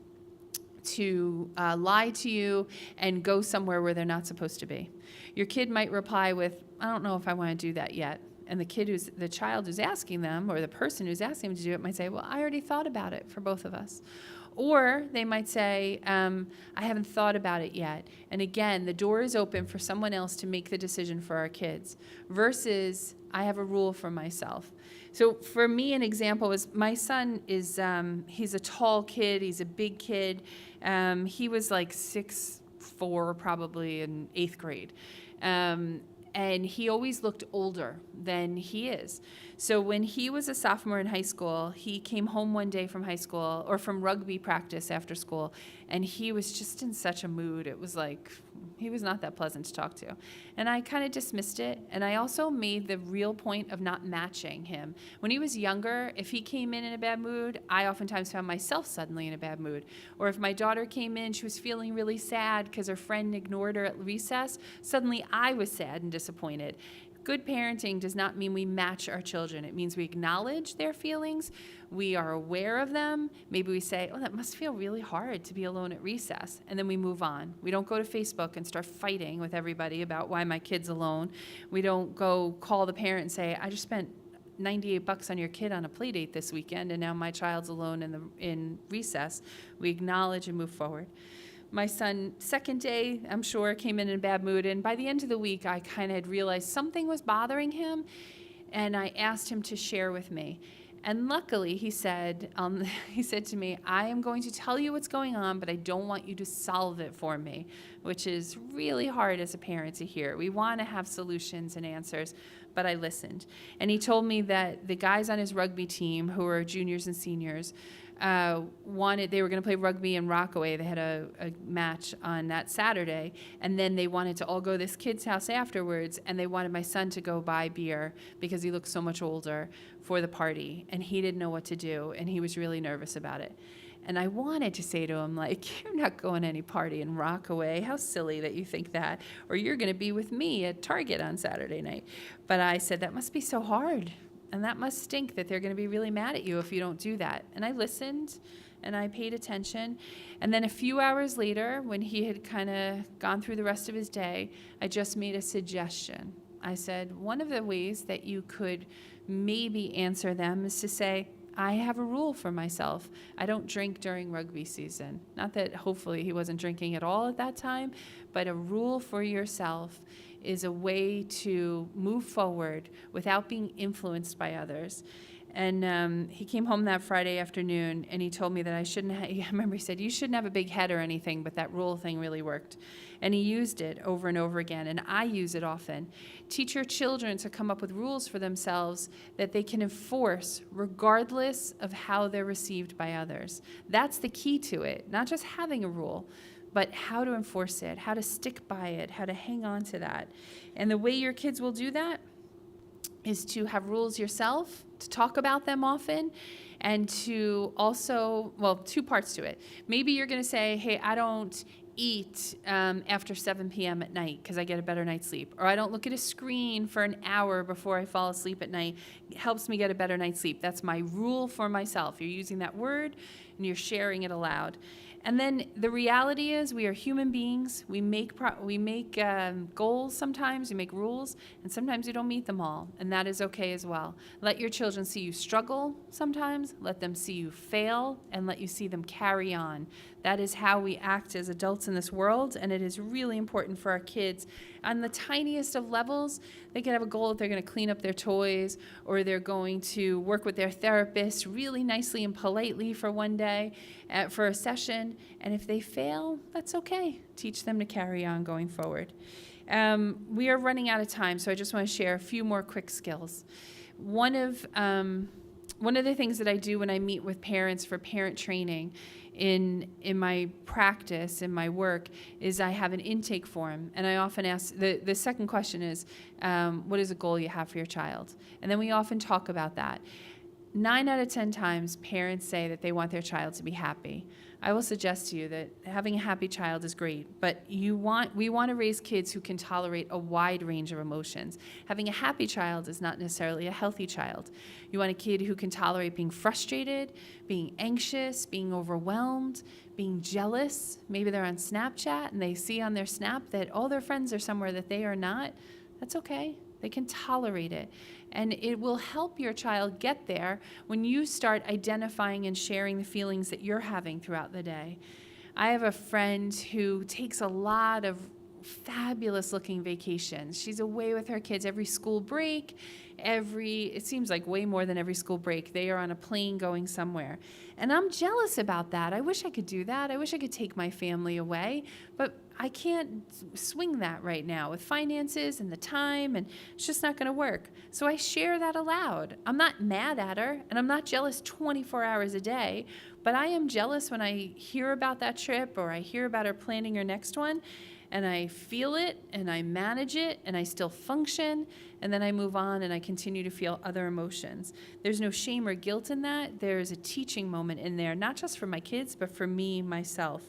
S2: to lie to you and go somewhere where they're not supposed to be. Your kid might reply with, I don't know if I want to do that yet. And the child who's asking them, or the person who's asking them to do it, might say, well, I already thought about it for both of us. Or they might say, I haven't thought about it yet. And again, the door is open for someone else to make the decision for our kids, versus I have a rule for myself. So for me, an example is my son is, he's a tall kid, he's a big kid. He was like 6'4", probably in 8th grade. And he always looked older than he is. So when he was a sophomore in high school, he came home one day from high school, or from rugby practice after school, and he was just in such a mood. It was like, he was not that pleasant to talk to. And I kind of dismissed it, and I also made the real point of not matching him. When he was younger, if he came in a bad mood, I oftentimes found myself suddenly in a bad mood. Or if my daughter came in, she was feeling really sad because her friend ignored her at recess, suddenly I was sad and disappointed. Good parenting does not mean we match our children. It means we acknowledge their feelings, we are aware of them. Maybe we say, oh, that must feel really hard to be alone at recess, and then we move on. We don't go to Facebook and start fighting with everybody about why my kid's alone. We don't go call the parent and say, I just spent $98 on your kid on a play date this weekend, and now my child's alone in recess. We acknowledge and move forward. My son, second day, I'm sure, came in a bad mood, and by the end of the week, I kind of had realized something was bothering him, and I asked him to share with me. And luckily, he said to me, I am going to tell you what's going on, but I don't want you to solve it for me, which is really hard as a parent to hear. We want to have solutions and answers, but I listened. And he told me that the guys on his rugby team, who are juniors and seniors, they were going to play rugby in Rockaway. They had a match on that Saturday, and then they wanted to all go to this kid's house afterwards, and they wanted my son to go buy beer because he looked so much older for the party, and he didn't know what to do, and he was really nervous about it. And I wanted to say to him, like, you're not going to any party in Rockaway. How silly that you think that. Or you're going to be with me at Target on Saturday night. But I said, that must be so hard. And that must stink that they're going to be really mad at you if you don't do that. And I listened, and I paid attention. And then a few hours later, when he had kind of gone through the rest of his day, I just made a suggestion. I said, one of the ways that you could maybe answer them is to say, I have a rule for myself. I don't drink during rugby season. Not that hopefully he wasn't drinking at all at that time, but a rule for yourself is a way to move forward without being influenced by others. And he came home that Friday afternoon, and he told me that I shouldn't I remember he said, you shouldn't have a big head or anything, but that rule thing really worked. And he used it over and over again, and I use it often. Teach your children to come up with rules for themselves that they can enforce regardless of how they're received by others. That's the key to it, not just having a rule, but how to enforce it, how to stick by it, how to hang on to that. And the way your kids will do that is to have rules yourself, to talk about them often, and to also, well, two parts to it. Maybe you're going to say, hey, I don't eat after 7 p.m. at night because I get a better night's sleep. Or I don't look at a screen for an hour before I fall asleep at night. It helps me get a better night's sleep. That's my rule for myself. You're using that word and you're sharing it aloud. And then the reality is we are human beings. We make goals sometimes, we make rules, and sometimes we don't meet them all, and that is okay as well. Let your children see you struggle sometimes, let them see you fail, and let you see them carry on. That is how we act as adults in this world, and it is really important for our kids. On the tiniest of levels, they can have a goal that they're going to clean up their toys, or they're going to work with their therapist really nicely and politely for one day, for a session. And if they fail, that's okay. Teach them to carry on going forward. We are running out of time, so I just want to share a few more quick skills. One of the things that I do when I meet with parents for parent training in my practice, in my work, is I have an intake form, and I often ask, the second question is, what is a goal you have for your child? And then we often talk about that. 9 out of 10 times, parents say that they want their child to be happy. I will suggest to you that having a happy child is great, but we want to raise kids who can tolerate a wide range of emotions. Having a happy child is not necessarily a healthy child. You want a kid who can tolerate being frustrated, being anxious, being overwhelmed, being jealous. Maybe they're on Snapchat and they see on their Snap that all their friends are somewhere that they are not. That's okay. They can tolerate it. And it will help your child get there when you start identifying and sharing the feelings that you're having throughout the day. I have a friend who takes a lot of fabulous looking vacations. She's away with her kids every school break, it seems like way more than every school break. They are on a plane going somewhere. And I'm jealous about that. I wish I could do that. I wish I could take my family away, but I can't swing that right now with finances and the time, and it's just not going to work. So I share that aloud. I'm not mad at her, and I'm not jealous 24 hours a day, but I am jealous when I hear about that trip or I hear about her planning her next one, and I feel it, and I manage it, and I still function, and then I move on, and I continue to feel other emotions. There's no shame or guilt in that. There's a teaching moment in there, not just for my kids, but for me, myself.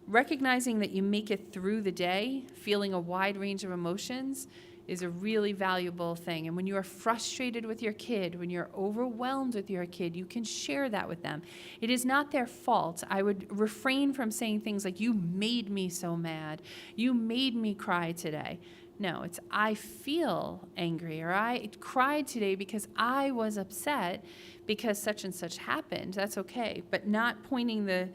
S2: Recognizing that you make it through the day, feeling a wide range of emotions, is a really valuable thing. And when you are frustrated with your kid, when you're overwhelmed with your kid, you can share that with them. It is not their fault. I would refrain from saying things like, you made me so mad. You made me cry today. No, it's I feel angry, or I cried today because I was upset because such and such happened. That's okay. But not pointing the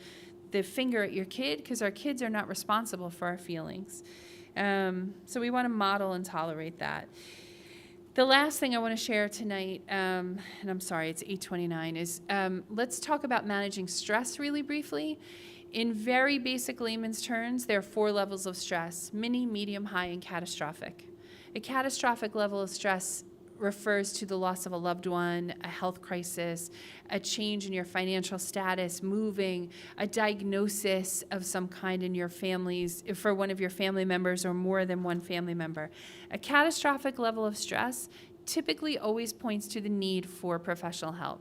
S2: finger at your kid, because our kids are not responsible for our feelings. So we want to model and tolerate that. The last thing I want to share tonight, and I'm sorry, it's 8:29, is let's talk about managing stress really briefly. In very basic layman's terms, there are 4 levels of stress: mini, medium, high, and catastrophic. A catastrophic level of stress refers to the loss of a loved one, a health crisis, a change in your financial status, moving, a diagnosis of some kind in your families, for one of your family members or more than one family member. A catastrophic level of stress typically always points to the need for professional help.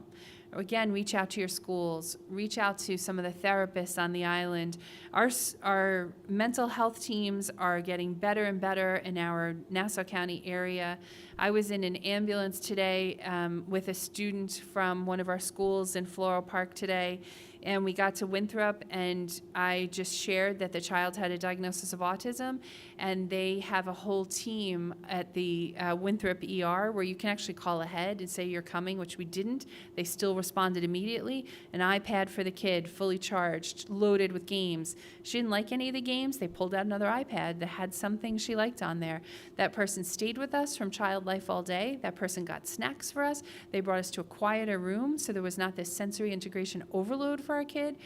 S2: Again, reach out to your schools, reach out to some of the therapists on the island. Our mental health teams are getting better and better in our Nassau County area. I was in an ambulance today with a student from one of our schools in Floral Park today. And we got to Winthrop, and I just shared that the child had a diagnosis of autism, and they have a whole team at the Winthrop ER where you can actually call ahead and say you're coming, which we didn't. They still responded immediately. An iPad for the kid, fully charged, loaded with games. She didn't like any of the games. They pulled out another iPad that had some things she liked on there. That person stayed with us from Child Life all day. That person got snacks for us. They brought us to a quieter room, so there was not this sensory integration overload for our kid.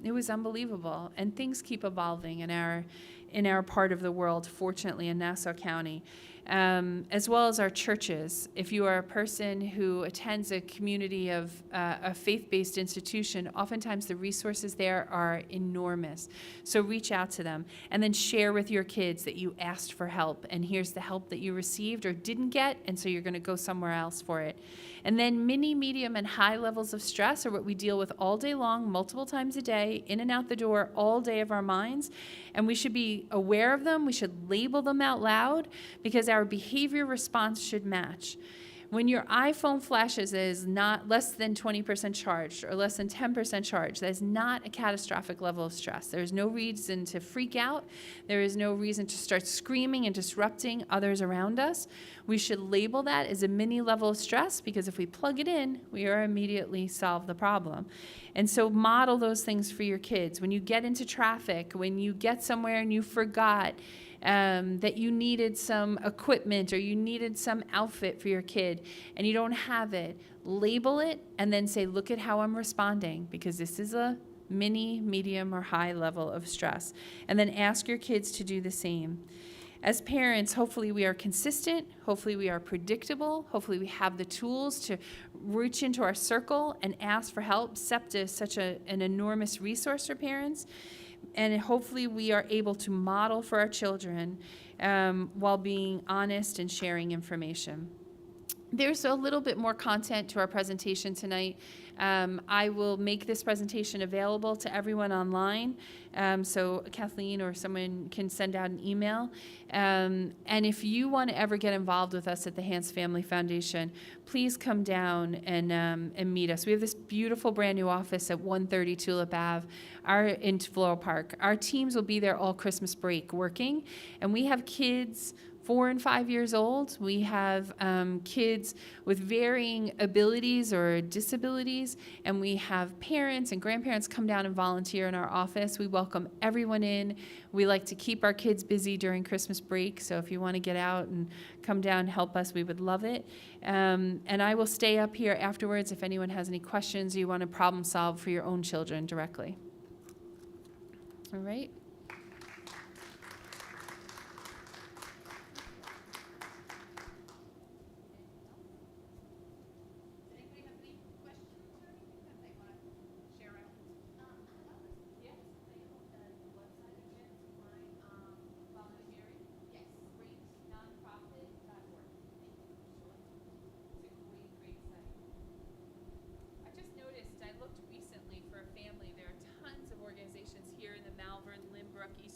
S2: It was unbelievable. And things keep evolving in our part of the world, fortunately, in Nassau County. As well as our churches. If you are a person who attends a community of a faith-based institution, oftentimes the resources there are enormous. So reach out to them and then share with your kids that you asked for help, and here's the help that you received or didn't get, and so you're going to go somewhere else for it. And then mini, medium, and high levels of stress are what we deal with all day long, multiple times a day, in and out the door all day of our minds. And we should be aware of them. We should label them out loud because our behavior response should match. When your iPhone flashes as not less than 20% charged or less than 10% charged, that is not a catastrophic level of stress. There is no reason to freak out. There is no reason to start screaming and disrupting others around us. We should label that as a mini level of stress because if we plug it in, we are immediately solve the problem. And so model those things for your kids. When you get into traffic, when you get somewhere and you forgot, that you needed some equipment or you needed some outfit for your kid and you don't have it, label it and then say, look at how I'm responding because this is a mini, medium, or high level of stress. And then ask your kids to do the same. As parents, hopefully we are consistent, hopefully we are predictable, hopefully we have the tools to reach into our circle and ask for help. SEPTA is such an enormous resource for parents. And hopefully we are able to model for our children while being honest and sharing information. There's a little bit more content to our presentation tonight. I will make this presentation available to everyone online, so Kathleen or someone can send out an email. And if you want to ever get involved with us at the Hans Family Foundation, please come down and meet us. We have this beautiful brand new office at 130 Tulip Ave in Floral Park. Our teams will be there all Christmas break working, and we have kids 4 and 5 years old. We have kids with varying abilities or disabilities, and we have parents and grandparents come down and volunteer in our office. We welcome everyone in. We like to keep our kids busy during Christmas break, so if you want to get out and come down and help us, we would love it. And I will stay up here afterwards if anyone has any questions or you want to problem solve for your own children directly. All right.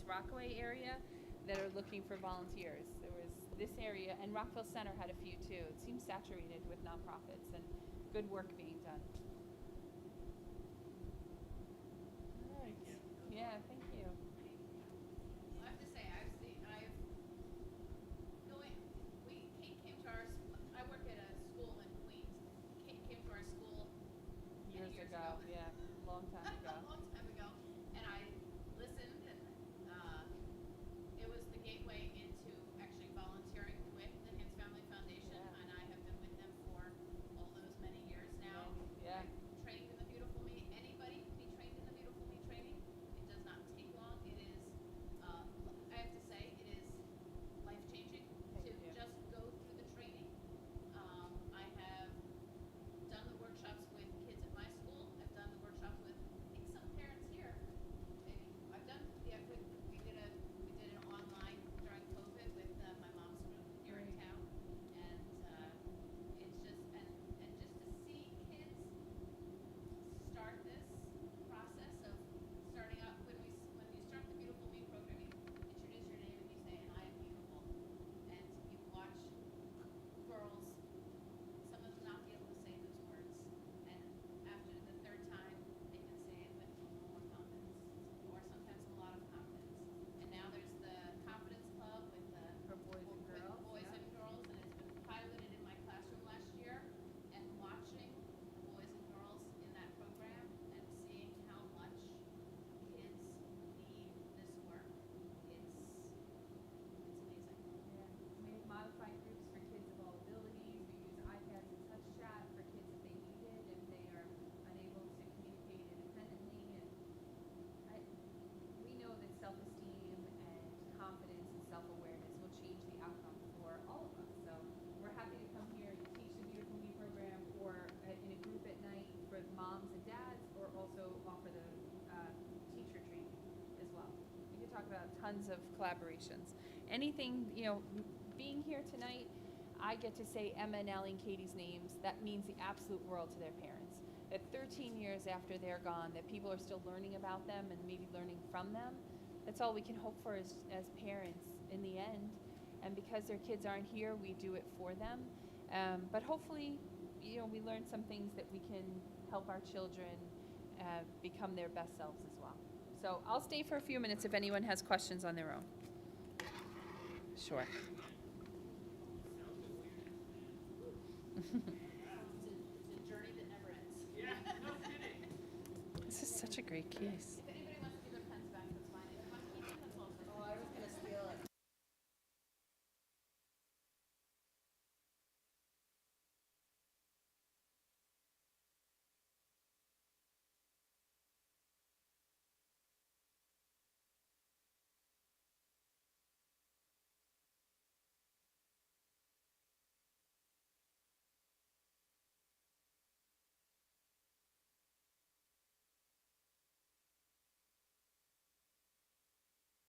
S2: Rockaway area that are looking for volunteers. There was this area, and Rockville Center had a few too. It seems saturated with nonprofits and good work being done. All right. Yeah, thank you.
S4: I have to say, Kate came to our, I work at a school in Queens. Kate came to our school
S2: Years ago. Yeah, long time ago.
S4: a long time ago, and I listened, and it was the gateway into actually volunteering with the Hans Family Foundation, and I have been with them for all those many years now.
S2: Yeah.
S4: Trained in the Beautiful Me. Anybody can be trained in the Beautiful Me training. It does not take long. It is, I have to say, it is life-changing to just go through the training. I have done the workshops with kids at my school. I've done the workshops with, I think,
S2: tons of collaborations. Anything, being here tonight, I get to say Emma and Allie and Katie's names. That means the absolute world to their parents. That 13 years after they're gone, that people are still learning about them and maybe learning from them. That's all we can hope for as parents in the end. And because their kids aren't here, we do it for them. But hopefully, we learn some things that we can help our children become their best selves as well. So I'll stay for a few minutes if anyone has questions on their own. Sure.
S4: It's a journey that never ends.
S3: Yeah, no kidding.
S2: This is such a great case.